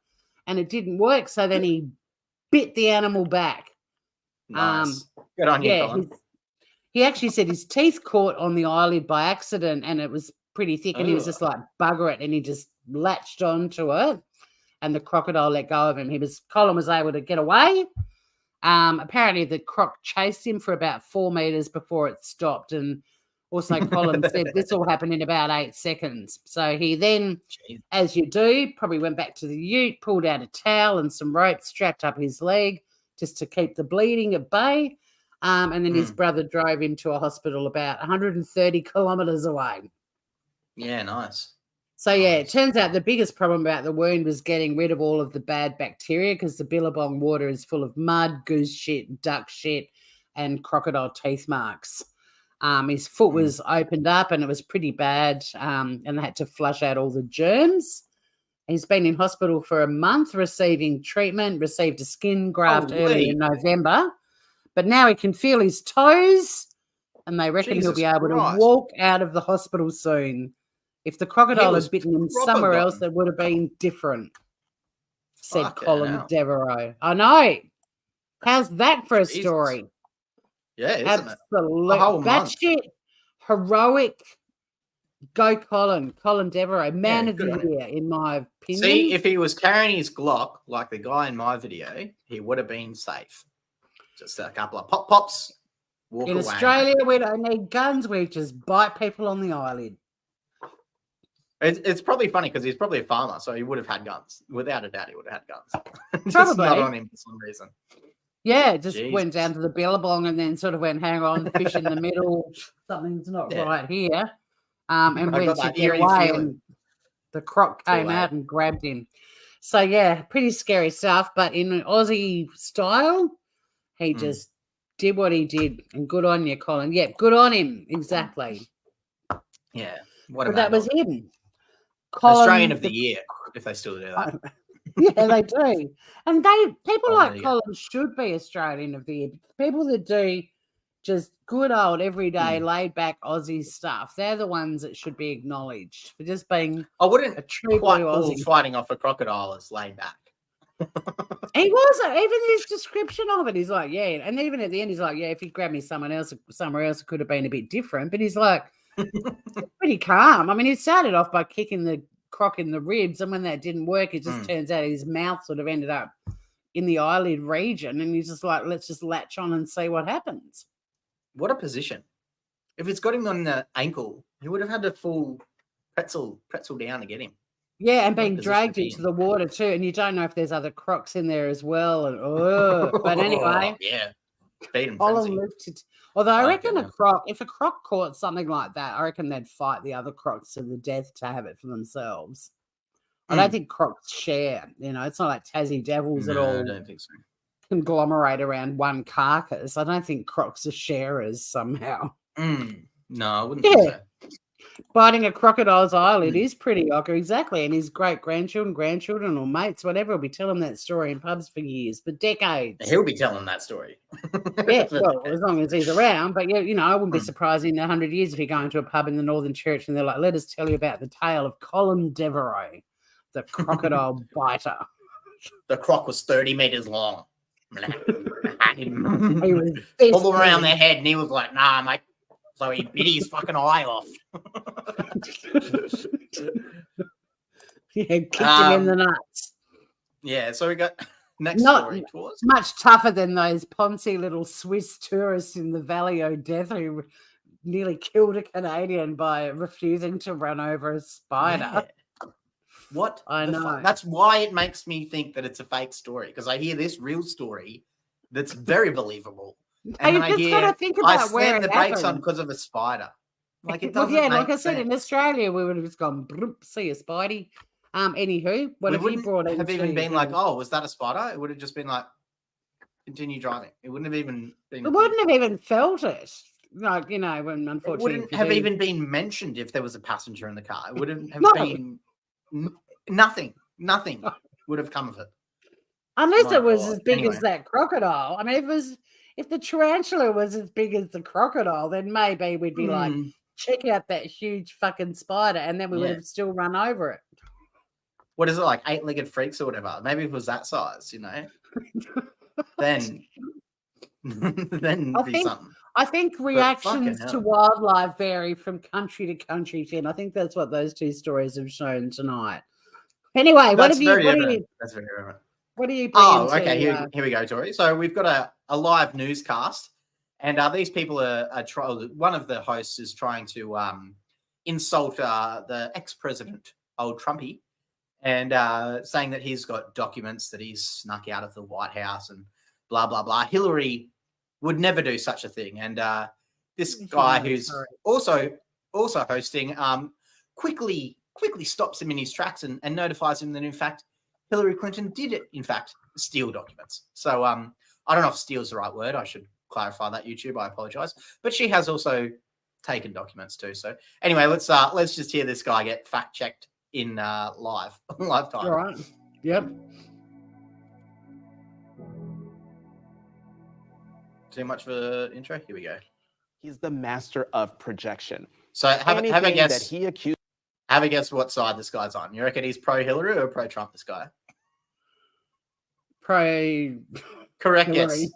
and it didn't work. So then he bit the animal back. Nice. Good on you, Colin. He actually said his teeth caught on the eyelid by accident, and it was pretty thick, and he was just like, bugger it, and he just latched onto it, and the crocodile let go of him. Colin was able to get away. Apparently, the croc chased him for about 4 meters before it stopped, and also, Colin said this all happened in about 8 seconds. So he then, as you do, probably went back to the ute, pulled out a towel and some rope, strapped up his leg just to keep the bleeding at bay. And then his brother drove him to a hospital about 130 kilometres away. Yeah, nice. So, yeah, it turns out the biggest problem about the wound was getting rid of all of the bad bacteria because the Billabong water is full of mud, goose shit, duck shit, and crocodile teeth marks. His foot was opened up and it was pretty bad, and they had to flush out all the germs. He's been in hospital for a month receiving treatment, received a skin graft early in November, but now he can feel his toes, and they reckon he'll be able to walk out of the hospital soon. If the crocodile had bitten him somewhere else, it would have been different, said Colin Devereaux. I know. How's that for a story? Yeah, isn't absolutely. Batshit, heroic. Go Colin Devereaux, man of the year, in my opinion. See, if he was carrying his Glock like the guy in my video, he would have been safe. Just a couple of pops. Walk in away. Australia, we don't need guns. We just bite people on the eyelid. It's probably funny because he's probably a farmer, so he would have had guns. Without a doubt, he would have had guns. Probably. Just not on him for some reason. Yeah, just went down to the Billabong and then sort of went, hang on, fish in the middle, something's not right here, and went to get away, and the croc came out and grabbed him. So, yeah, pretty scary stuff, but in an Aussie style, he just did what he did, and good on you, Colin. Yeah, good on him, exactly. Yeah, but that was him. Australian of the year, if they still do that. Yeah, they do. And people like Colin should be Australian of the year. People that do just good old everyday laid back Aussie stuff. They're the ones that should be acknowledged for just being I wouldn't a true quite blue call Aussie. fighting off a crocodile as laid back. He was, even his description of it, he's like, yeah, and even at the end, he's like, yeah, if you grab me somewhere else, it could have been a bit different. But he's like, pretty calm. I mean, he started off by kicking the croc in the ribs, and when that didn't work, it just turns out his mouth sort of ended up in the eyelid region, and he's just like, let's just latch on and see what happens. What a position! If it's got him on the ankle, he would have had to full pretzel down to get him. Yeah, and being dragged into the water too, and you don't know if there's other crocs in there as well. And but anyway, yeah, beat him. Although I reckon if a croc caught something like that, I reckon they'd fight the other crocs to the death to have it for themselves. I don't think crocs share. You know, it's not like Tassie devils at all. I don't think so. Conglomerate around one carcass. I don't think crocs are sharers somehow. No, I wouldn't think so. Biting a crocodile's eyelid is pretty awkward, exactly. And his great-grandchildren, grandchildren, or mates, whatever, will be telling that story in pubs for years, for decades. He'll be telling that story. Yeah, well, as long as he's around. But, yeah, you know, I wouldn't be surprised in 100 years if you go into a pub in the Northern Church and they're like, let us tell you about the tale of Colin Devereux, the crocodile biter. The croc was 30 meters long. He was all around their head, and he was like, nah, mate. So he bit his fucking eye off. Yeah, kicked him in the nuts. Yeah, so we got next story. Much tougher than those poncy little Swiss tourists in the Valley of Death who nearly killed a Canadian by refusing to run over a spider. Yeah. What? I know. That's why it makes me think that it's a fake story, because I hear this real story that's very believable. And then I hear, I slammed the brakes on because of a spider. Like, it doesn't make like I said, sense. in Australia, we would have just gone, see a spidey. Anywho, what have you brought in? Have even been like, oh, was that a spider? It would have just been like, continue driving. It wouldn't have even been. It wouldn't have even felt it. Like, you know, when unfortunately. It wouldn't have even been mentioned if there was a passenger in the car. It wouldn't have been nothing. Nothing would have come of it. Unless it was as big as that crocodile. I mean, if the tarantula was as big as the crocodile, then maybe we'd be like, check out that huge fucking spider, and then we would have still run over it. What is it, like 8-legged freaks or whatever? Maybe if it was that size, you know. then be something. I think reactions to wildlife vary from country to country, Finn. I think that's what those two stories have shown tonight. Anyway, That's very evident. What are you? Okay. Here we go, Tori. So we've got a live newscast, and these people are one of the hosts is trying to insult the ex-president, old Trumpy, and saying that he's got documents that he's snuck out of the White House and blah blah blah. Hillary would never do such a thing, and this guy who's also hosting quickly stops him in his tracks and notifies him that in fact Hillary Clinton did in fact steal documents. So I don't know if steal is the right word. I should clarify that, YouTube. I apologize. But she has also taken documents too. So anyway, let's just hear this guy get fact checked in live time. All right. Yep. Too much for the intro? Here we go. He's the master of projection. So have a guess. That he accused. Have a guess what side this guy's on. You reckon he's pro-Hillary or pro-Trump, this guy? Correct guess.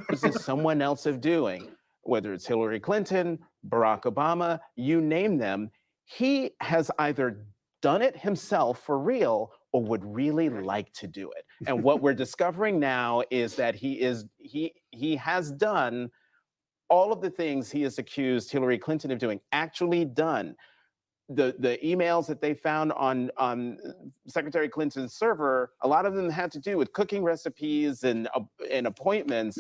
This is someone else of doing, whether it's Hillary Clinton, Barack Obama, you name them. He has either done it himself for real or would really like to do it. And what we're discovering now is that he has done all of the things he has accused Hillary Clinton of doing, actually done. The emails that they found on Secretary Clinton's server, a lot of them had to do with cooking recipes and appointments.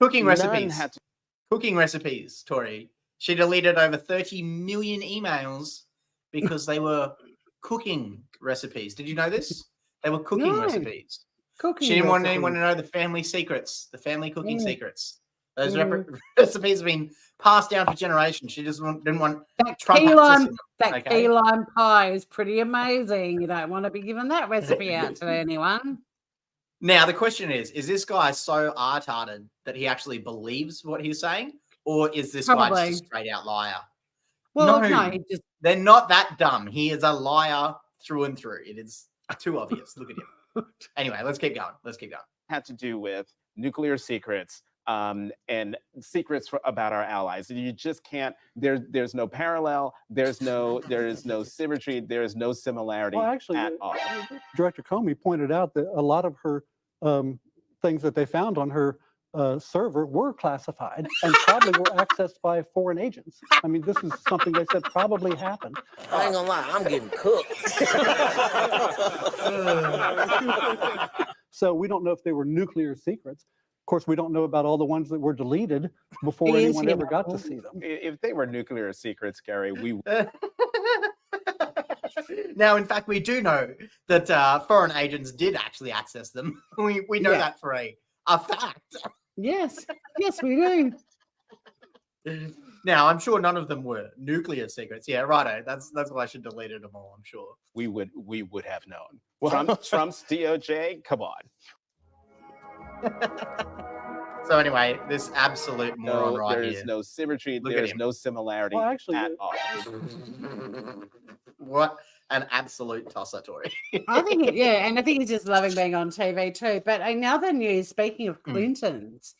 Cooking recipes, Tori. She deleted over 30 million emails because they were cooking recipes. Did you know this? They were cooking recipes. She didn't want anyone to know the family secrets, the family cooking secrets. Those recipes have been passed down for generations. She just didn't want that key lime pie is pretty amazing. You don't want to be giving that recipe out to anyone. Now, the question is this guy so art-hearted that he actually believes what he's saying? or is this guy just Probably. a straight out liar? Well, no, he just They're not that dumb. He is a liar through and through. It is too obvious. Look at him. Anyway, let's keep going. Had to do with nuclear secrets and secrets about our allies. You just can't. There's no parallel. There is no symmetry. There is no similarity at all. Director Comey pointed out that a lot of her things that they found on her server were classified and probably were accessed by foreign agents. I mean, this is something they said probably happened. I ain't gonna lie, I'm getting cooked. So we don't know if they were nuclear secrets. Of course, we don't know about all the ones that were deleted before anyone ever got to see them. If they were nuclear secrets, Gary, we. Now, in fact, we do know that foreign agents did actually access them. We know that for a fact. Yes, we do. Now, I'm sure none of them were nuclear secrets. Yeah, righto. That's why I should have deleted them all. I'm sure we would have known. Trump's DOJ. Come on. So anyway, this absolute moron right here. There is no symmetry. There is no similarity at all. What an absolute tosser, Tori. I think, and I think he's just loving being on TV too. But in other news, speaking of Clintons,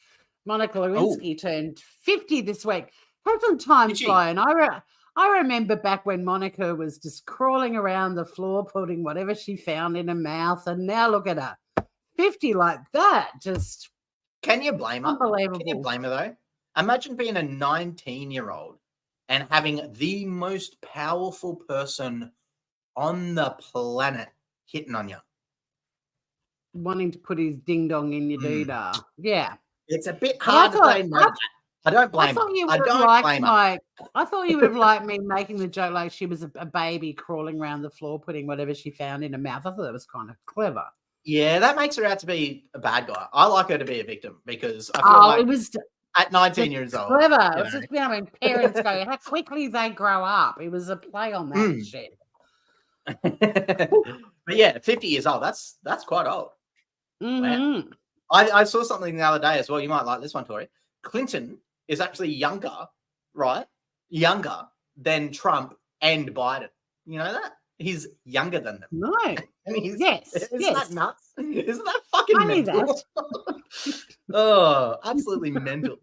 Monica Lewinsky turned 50 this week. Hasn't time flying? I remember back when Monica was just crawling around the floor, putting whatever she found in her mouth, and now look at her, 50 like that. Just can you blame her? Unbelievable. Can you blame her though? Imagine being a 19-year-old and having the most powerful person on the planet hitting on you, wanting to put his ding dong in your doodah. Yeah, it's a bit hard to blame her. I don't blame her. I don't blame her. I thought you would have liked me making the joke like she was a baby crawling around the floor, putting whatever she found in her mouth. I thought that was kind of clever. Yeah, that makes her out to be a bad guy. I like her to be a victim because I feel like it was at 19 years old. Clever. It was just, when parents go, how quickly they grow up. It was a play on that shit. But yeah, 50 years old. That's quite old. Mm-hmm. Wow. I saw something the other day as well. You might like this one, Tori. Clinton is actually younger, right? Younger than Trump and Biden. You know that? He's younger than them. No. I mean, yes. Isn't that nuts? Isn't that fucking mental? Oh, absolutely mental.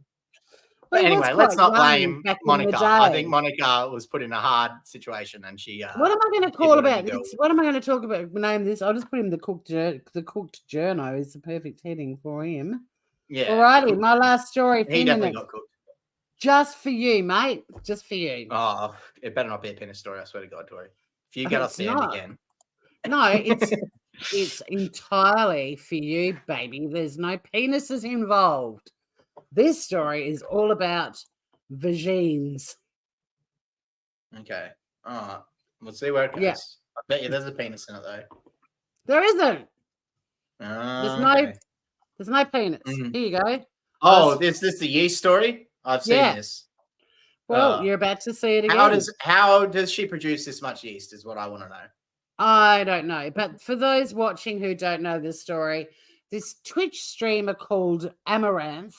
But anyway, let's not blame Monica. I think Monica was put in a hard situation, and she. What am I going to call about this? What am I going to talk about? Name this. I'll just put him the cooked journo is the perfect heading for him. Yeah. Alrighty, my last story. He definitely got cooked. Just for you, mate. Just for you. Oh, it better not be a penis story. I swear to God, Tori. If you get us sand again. No, it's entirely for you, baby. There's no penises involved. This story is all about vagines. Okay. All right. We'll see where it goes. Yeah. I bet you there's a penis in it, though. There isn't. Okay. There's no penis. Here you go. Oh, is this the yeast story? I've seen this. Well, you're about to see it again. How does she produce this much yeast is what I want to know. I don't know. But for those watching who don't know this story, this Twitch streamer called Amaranth,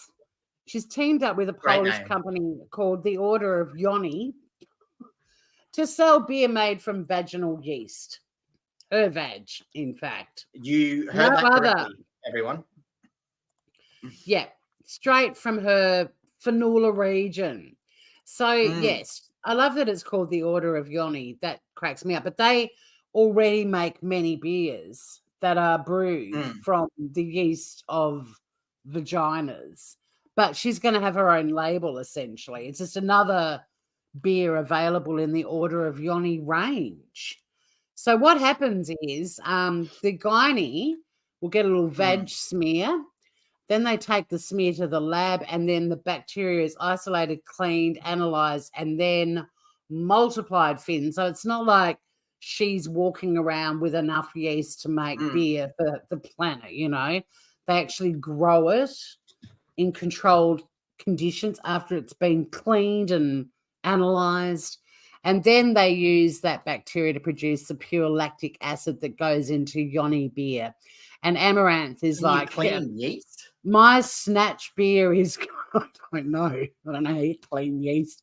she's teamed up with a Polish company called the Order of Yoni to sell beer made from vaginal yeast. Her vag, in fact. You heard that correctly, everyone. Yeah, straight from her frenula region. So, yes, I love that it's called the Order of Yoni. That cracks me up. But they already make many beers that are brewed from the yeast of vaginas. But she's going to have her own label, essentially. It's just another beer available in the Order of Yoni range. So what happens is the gynae will get a little vag smear. Then they take the smear to the lab, and then the bacteria is isolated, cleaned, analyzed, and then multiplied, Finn. So it's not like she's walking around with enough yeast to make beer for the planet, you know. They actually grow it in controlled conditions after it's been cleaned and analyzed. And then they use that bacteria to produce the pure lactic acid that goes into Yoni beer. And Amaranth is like, clean yeast? My snatch beer is I don't know. I don't know how you clean yeast.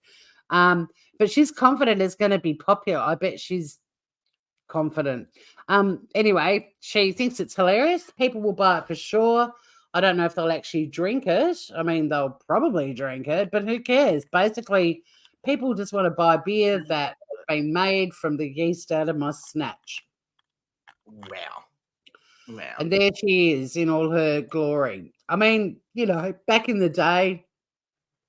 But she's confident it's going to be popular. I bet she's confident. Anyway, she thinks it's hilarious. People will buy it for sure. I don't know if they'll actually drink it. I mean, they'll probably drink it, but who cares? Basically, people just want to buy beer that has been made from the yeast out of my snatch. Wow. And there she is in all her glory. I mean, back in the day,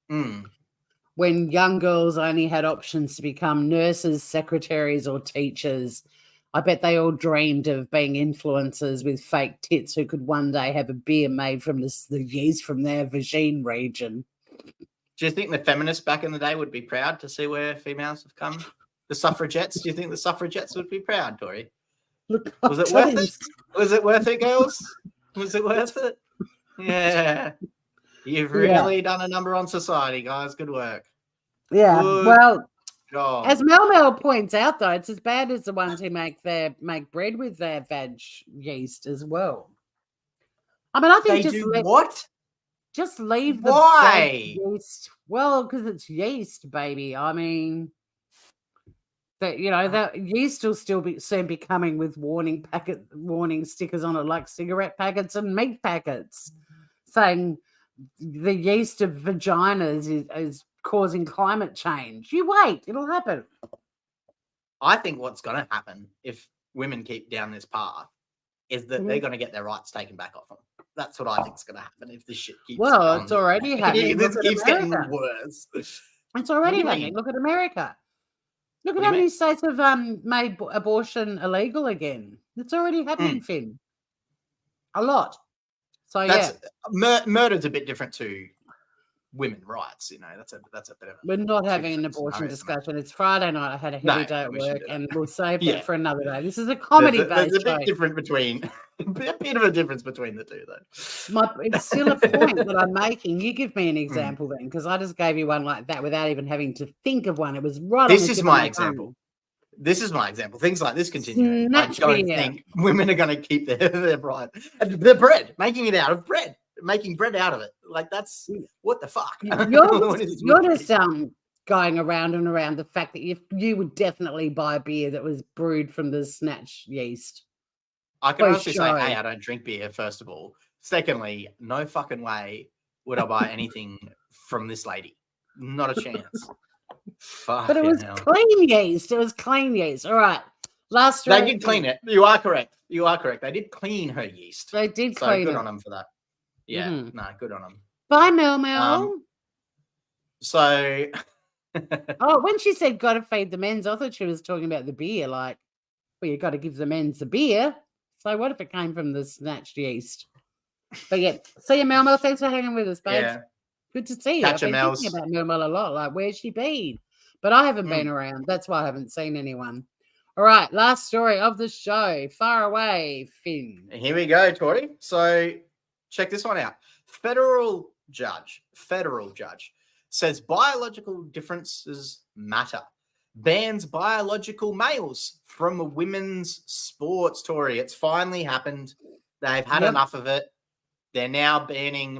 when young girls only had options to become nurses, secretaries, or teachers, I bet they all dreamed of being influencers with fake tits who could one day have a beer made from the yeast from their vagine region. Do you think the feminists back in the day would be proud to see where females have come? The suffragettes? Do you think the suffragettes would be proud, Tori? Look, was it worth it? Was it worth it, girls? Was it worth it? Yeah. You've really done a number on society, guys. Good work. Yeah. Good well, job. As Mel points out, though, it's as bad as the ones who make bread with their veg yeast as well. I mean, I think what? Just leave the Why? yeast. Well, because it's yeast, baby. I mean, that yeast will still soon be coming with warning stickers on it, like cigarette packets and meat packets, saying the yeast of vaginas is causing climate change. You wait, it'll happen. I think what's going to happen if women keep down this path is that they're going to get their rights taken back off them. That's what I think is going to happen if this shit keeps going. It's already happening. This keeps getting worse. It's already happening. Look at America. Look at how many states have made abortion illegal again. It's already happening, Finn. A lot. So murder's a bit different to women rights. That's a bit of. We're not having an abortion discussion. It's Friday night. I had a heavy day at work, and we'll save that for another day. This is a comedy-based There's a show. bit different between a bit of a difference between the two, though. It's still a point that I'm making. You give me an example then, because I just gave you one like that without even having to think of one. It was right. This is my example. This is my example. Things like this continue. I don't think women are going to keep their bride. Their bread, making it out of bread, making bread out of it. Like, that's what the fuck. You're just going around and around the fact that you would definitely buy a beer that was brewed from the snatch yeast. I can honestly say, A, I don't drink beer, first of all. Secondly, no fucking way would I buy anything from this lady. Not a chance. But it was clean yeast. It was clean yeast. All right. Last story. They did clean it. You are correct. They did clean her yeast. They did clean it. Good on them for that. Yeah. No, good on them. Bye, Mel. So. When she said got to feed the men's, I thought she was talking about the beer. Like, well, you got to give the men's the beer. So what if it came from the snatched yeast? But yeah. See you, Mel. Thanks for hanging with us, babe. Yeah. Good to see you. I've been thinking about Mel a lot. Like, where's she been? But I haven't been around. That's why I haven't seen anyone. All right. Last story of the show. Far away, Finn. Here we go, Tori. So check this one out. Federal judge says biological differences matter. Bans biological males from women's sports, Tori. It's finally happened. They've had enough of it. They're now banning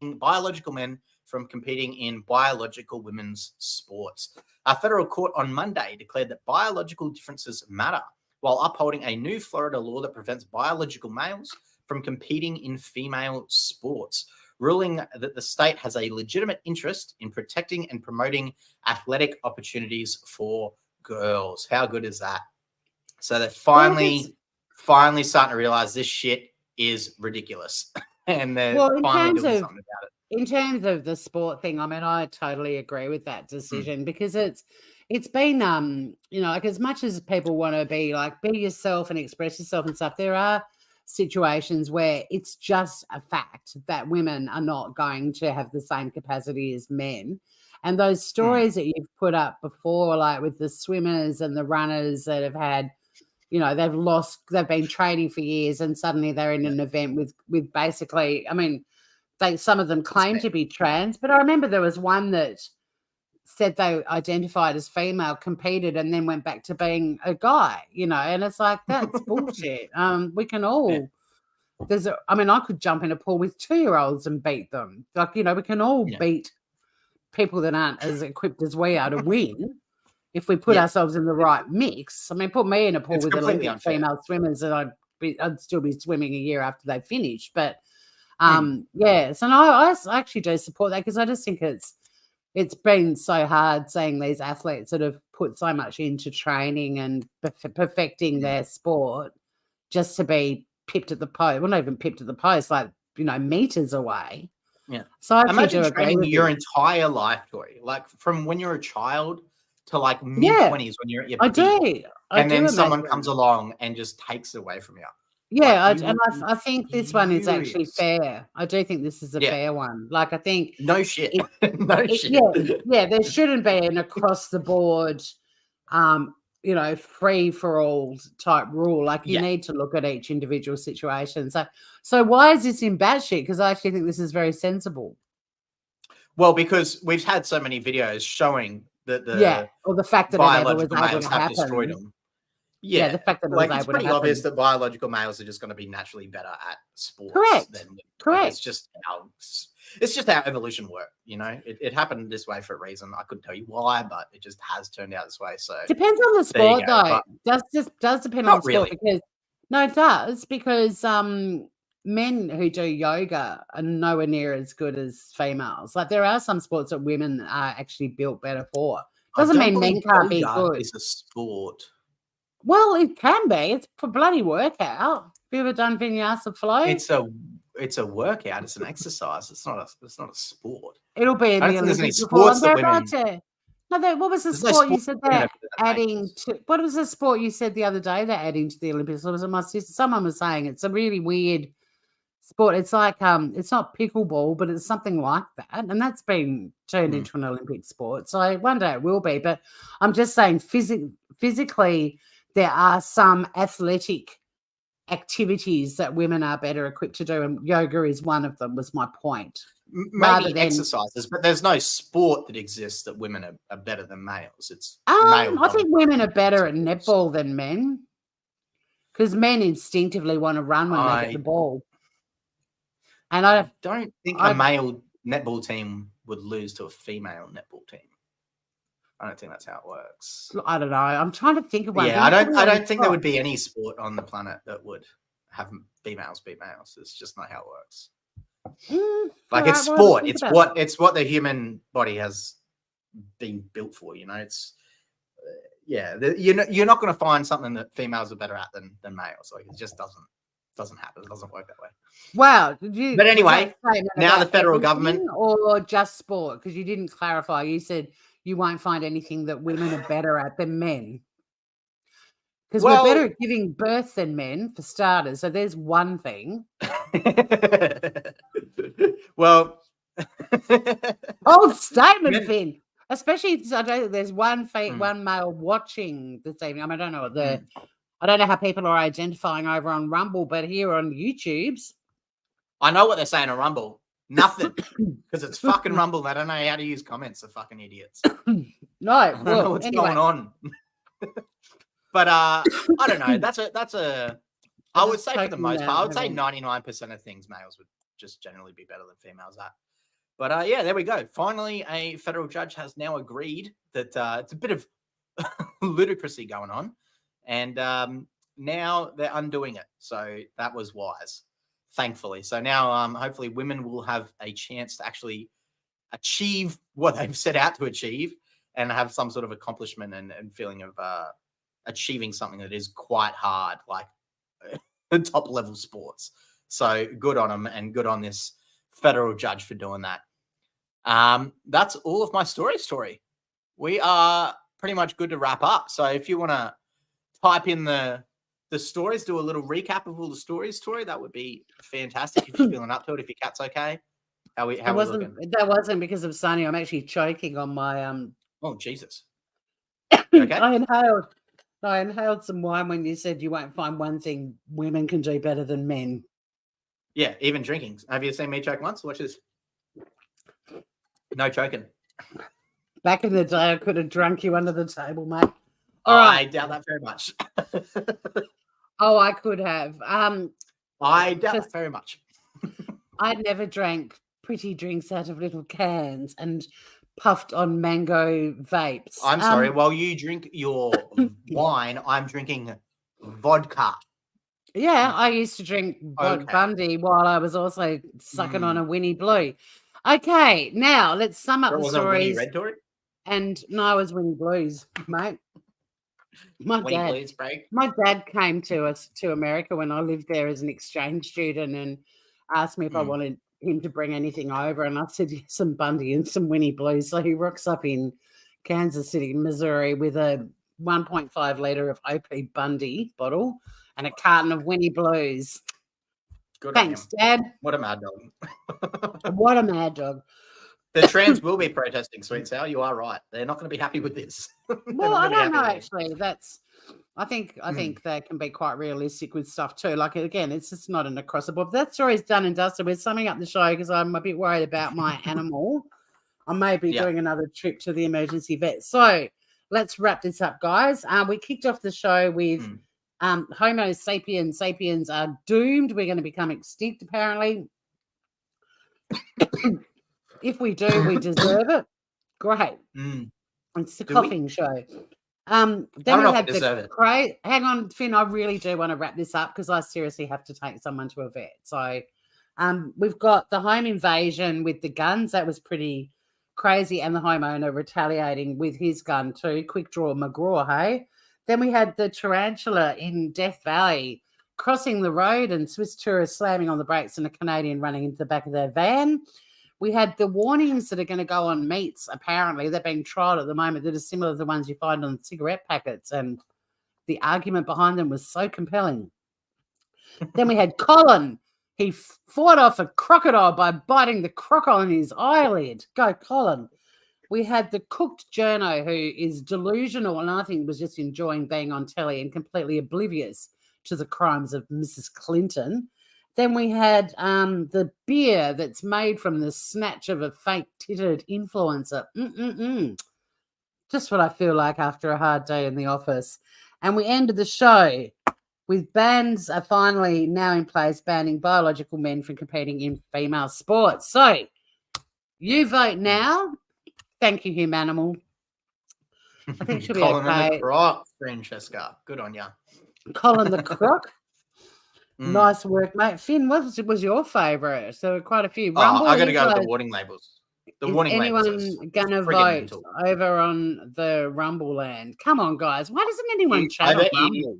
biological men from competing in biological women's sports. A federal court on Monday declared that biological differences matter while upholding a new Florida law that prevents biological males from competing in female sports, ruling that the state has a legitimate interest in protecting and promoting athletic opportunities for girls. How good is that? So they're finally starting to realize this shit is ridiculous. And they're finally doing something about it. In terms of the sport thing, I mean, I totally agree with that decision because it's been, like as much as people want to be yourself and express yourself and stuff, there are situations where it's just a fact that women are not going to have the same capacity as men. And those stories that you've put up before, like with the swimmers and the runners that have had, they've been training for years and suddenly they're in an event with basically, I mean, some of them claim to be trans, but I remember there was one that said they identified as female, competed, and then went back to being a guy, and it's like, that's bullshit. We can all I could jump in a pool with 2-year-olds and beat them. Like, we can all beat people that aren't as equipped as we are to win if we put ourselves in the right mix. I mean, put me in a pool with Olympic female swimmers and I'd still be swimming a year after they finish. But yes, and I actually do support that because I just think it's been so hard seeing these athletes that have put so much into training and perfecting their sport just to be pipped at the post. Well, not even pipped at the post, like, meters away. Yeah. So I imagine do training agree your with entire life, Tori, like from when you're a child to like mid-20s when you're at your peak. And then someone comes along and just takes it away from you. Yeah, Like, I think this one is actually fair. I do think this is a fair one. Like, I think no shit. Yeah, there shouldn't be an across the board, free for all type rule. Like, you need to look at each individual situation. So why is this in batshit? Because I actually think this is very sensible. Well, because we've had so many videos showing that or the fact that biological it ever was able males to have destroyed happen. them. Yeah, the fact that it was it's able pretty to happen. obvious that biological males are just going to be naturally better at sports. Correct. Correct. It's just how evolution worked. It happened this way for a reason. I couldn't tell you why, but it just has turned out this way. So depends on the sport, though. Does depend on the sport because it does because men who do yoga are nowhere near as good as females. Like, there are some sports that women are actually built better for. Doesn't mean men can't be good. It's a sport. Well, it can be. It's a bloody workout. Have you ever done vinyasa flow? It's a workout. It's an exercise. It's not a sport. It'll be in I the don't think there's any Olympics. sports that women. No, what was the sport you said they're adding to? What was the sport you said the other day they're adding to the Olympics? Or was it my sister? Someone was saying it's a really weird sport. It's like it's not pickleball, but it's something like that, and that's been turned into an Olympic sport. So one day it will be. But I'm just saying, physically, there are some athletic activities that women are better equipped to do, and yoga is one of them. Was my point. Maybe exercises, but there's no sport that exists that women are better than males. It's I think women are better at netball than men because men instinctively want to run when they get the ball. And I don't think a male netball team would lose to a female netball team. I don't think that's how it works. I don't know. I'm trying to think of one. Yeah, I don't think there would be any sport on the planet that would have females beat males. It's just not how it works. It's sport. It's what the human body has been built for. It's you're not going to find something that females are better at than males. Like, it just doesn't happen. It doesn't work that way. Wow. But anyway, now the federal government or just sport, because you didn't clarify. You said you won't find anything that women are better at than men. Because we're better at giving birth than men, for starters. So there's one thing. Well, old statement, Finn. Especially, I don't think there's one male watching this evening. I mean, I don't know how people are identifying over on Rumble, but here on YouTube's, I know what they're saying on Rumble. Nothing, because it's fucking Rumble. They don't know how to use comments. They're fucking idiots. No, I don't know what's going on. But I don't know. That's a. I would say for the most part, I would say 99% of things males would just generally be better than females at. But yeah, there we go. Finally, a federal judge has now agreed that it's a bit of ludicrousy going on, and now they're undoing it. So that was wise, thankfully. So now, hopefully, women will have a chance to actually achieve what they've set out to achieve, and have some sort of accomplishment and feeling of achieving something that is quite hard, like top level sports. So good on them, and good on this federal judge for doing that. That's all of my story. We are pretty much good to wrap up. So if you want to type in the stories, do a little recap of all the stories, Tori, that would be fantastic. If you're feeling up to it, if your cat's okay. How we looking? That wasn't because of Sunny. I'm actually choking on my Oh Jesus. Okay. I inhaled some wine when you said you won't find one thing women can do better than men. Yeah, even drinking. Have you seen me choke once? Watch this. No choking. Back in the day, I could have drunk you under the table, mate. All right. I doubt that very much. Oh, I could have. I doubt it very much. I never drank pretty drinks out of little cans and puffed on mango vapes. I'm sorry. While you drink your wine, I'm drinking vodka. Yeah, I used to drink Bundy while I was also sucking on a Winnie Blue. Okay, now let's sum up the stories. Red, Tori? And no, it was Winnie Blues, mate. My dad came to us to America when I lived there as an exchange student and asked me if I wanted him to bring anything over, and I said some Bundy and some Winnie Blues. So he rocks up in Kansas City, Missouri, with a 1.5 liter of OP Bundy bottle and a carton of Winnie Blues. Thanks, Dad. What a mad dog. What a mad dog. The trans will be protesting, Sweet Sour. You are right. They're not going to be happy with this. Well, I don't know, actually. I think they can be quite realistic with stuff too. Like, again, it's just not an across the board. That story's done and dusted. We're summing up the show because I'm a bit worried about my animal. I may be doing another trip to the emergency vet. So let's wrap this up, guys. We kicked off the show with Homo sapiens. Sapiens are doomed. We're going to become extinct, apparently. If we do, we deserve it. Great. It's the coughing show. Then we had the hang on, Finn. I really do want to wrap this up because I seriously have to take someone to a vet. So we've got the home invasion with the guns. That was pretty crazy. And the homeowner retaliating with his gun too. Quick draw McGraw, hey? Then we had the tarantula in Death Valley crossing the road and Swiss tourists slamming on the brakes and a Canadian running into the back of their van. We had the warnings that are going to go on meats, apparently. They're being trialled at the moment that are similar to the ones you find on cigarette packets, and the argument behind them was so compelling. Then we had Colin. He fought off a crocodile by biting the crocodile in his eyelid. Go, Colin. We had the cooked journo who is delusional and I think was just enjoying being on telly and completely oblivious to the crimes of Mrs. Clinton. Then we had the beer that's made from the snatch of a fake-titted influencer. Just what I feel like after a hard day in the office. And we ended the show with bans are finally now in place banning biological men from competing in female sports. So you vote now. Thank you, Humanimal. I think she'll be Colin okay. and the Croc, Francesca. Good on ya. Colin the Croc. Nice work, mate. Finn, what was your favourite? So quite a few. Rumble, I got to go with the warning labels. The warning labels. Is anyone going to vote over on the Rumble land? Come on, guys. Why doesn't anyone channel Rumble?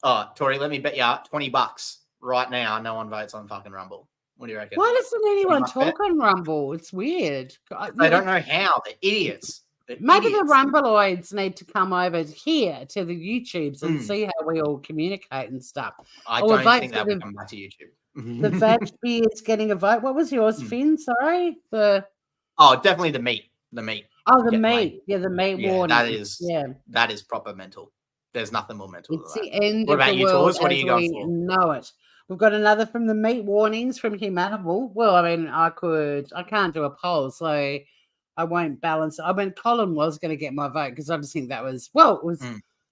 Oh, Tori, let me bet you $20 right now. No one votes on fucking Rumble. What do you reckon? Why doesn't anyone talk on Rumble? It's weird. They don't know how. They're idiots. Maybe the Rumbleoids need to come over here to the YouTubes and see how we all communicate and stuff. I don't think that will come back to YouTube. The veg is getting a vote. What was yours, Finn? Sorry? Definitely the meat. The meat. Oh, the meat. Yeah, the meat warning. That is proper mental. There's nothing more mental it's than the that. end What of about the you, world Tors? What are you going for? know it. We've got another from the meat warnings from Humanimal. Well, I mean, I can't do a poll, so I won't balance. I mean, Colin was going to get my vote because I just think that was, it was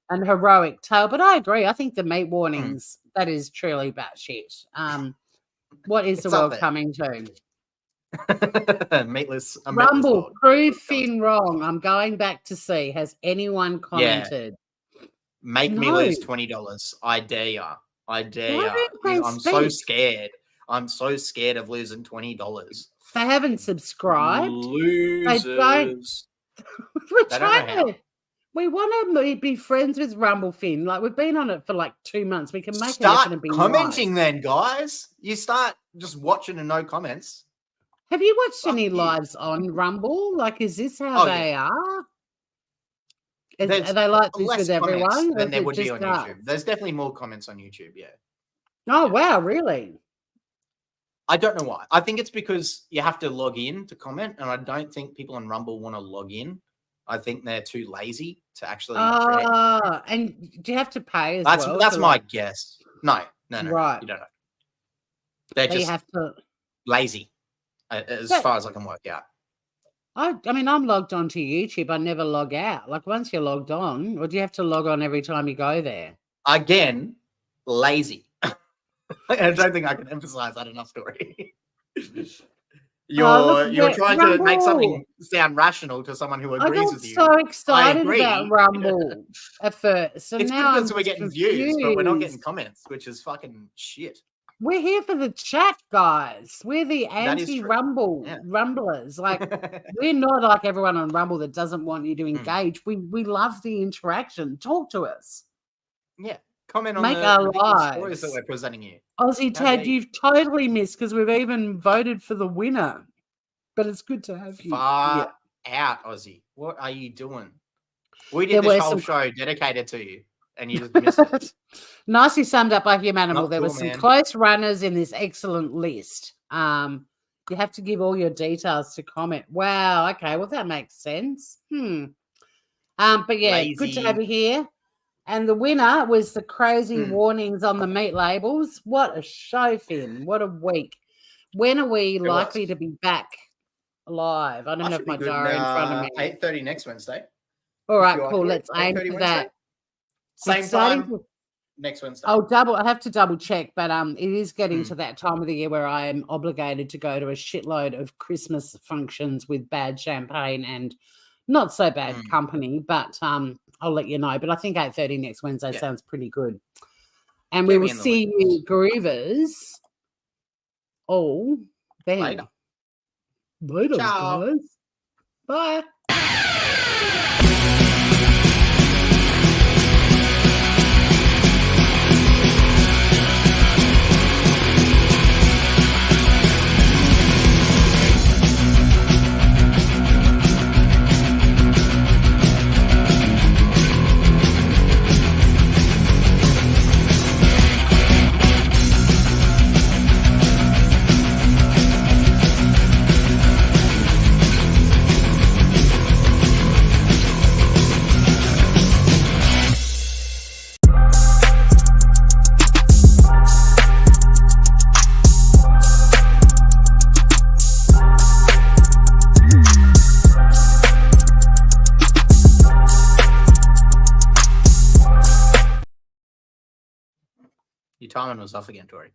an heroic tale. But I agree. I think the meat warnings, that is truly batshit. What is the world coming to? Meatless. Rumble, prove Finn wrong. I'm going back to see. Has anyone commented? Make me lose $20. I dare you. I dare you. I'm so scared. I'm so scared of losing $20. They haven't subscribed. Losers. We're trying to. We want to be friends with Rumble Finn. Like, we've been on it for like 2 months. We can make it happen and be commenting nice. then, guys. You start just watching and no comments. Have you watched any lives on Rumble? Like, is this how they are? Are they like this with everyone? Than there would be on YouTube. There's definitely more comments on YouTube, yeah. Oh, wow, really? I don't know why. I think it's because you have to log in to comment, and I don't think people on Rumble want to log in. I think they're too lazy to actually create. And do you have to pay as well? That's my guess. No. Right. You don't know. They're just lazy, as far as I can work out. I mean, I'm logged on to YouTube. I never log out. Like, once you're logged on, or do you have to log on every time you go there? Again, lazy. I don't think I can emphasize that enough, Tori. You're trying to make something sound rational to someone who I agrees got with you. so excited agree. about Rumble at first, and It's good now because I'm we're getting views, but we're not getting confused. comments, which is fucking shit. We're here for the chat, guys. We're the That is true. anti-Rumble Yeah. Rumblers. Like, we're not like everyone on Rumble that doesn't want you to Hmm. engage. We love the interaction. Talk to us. Yeah. Comment on Make the our ridiculous stories that lives. we're presenting you. Aussie How dare Ted, you. you've totally missed because we've even voted for the winner. But it's good to have you. Far out, Aussie. What are you doing? We There did this were whole some- show dedicated to you, and you just missed it. Nicely summed up by Humanimal. Not There were cool, some man. close runners in this excellent list. You have to give all your details to comment. Wow. Okay. Well, that makes sense. But yeah, good to have you Lazy. here. And the winner was the crazy Hmm. warnings on the meat labels. What a show, Finn. What a week. When are we likely to be back live? I don't I have should be my good diary in front of me. 8:30 next Wednesday. All if right, you are cool. good. Let's aim 8:30 for Wednesday? that. Same It's starting time next Wednesday. I have to double check, but it is getting Hmm. to that time of the year where I am obligated to go to a shitload of Christmas functions with bad champagne and not so bad Hmm. company, but I'll let you know. But I think 8:30 next Wednesday Yeah. sounds pretty good. And Get we me will in the see you groovers all then. Later. Later, Ciao. guys. Bye. Your timing was off again, Tori.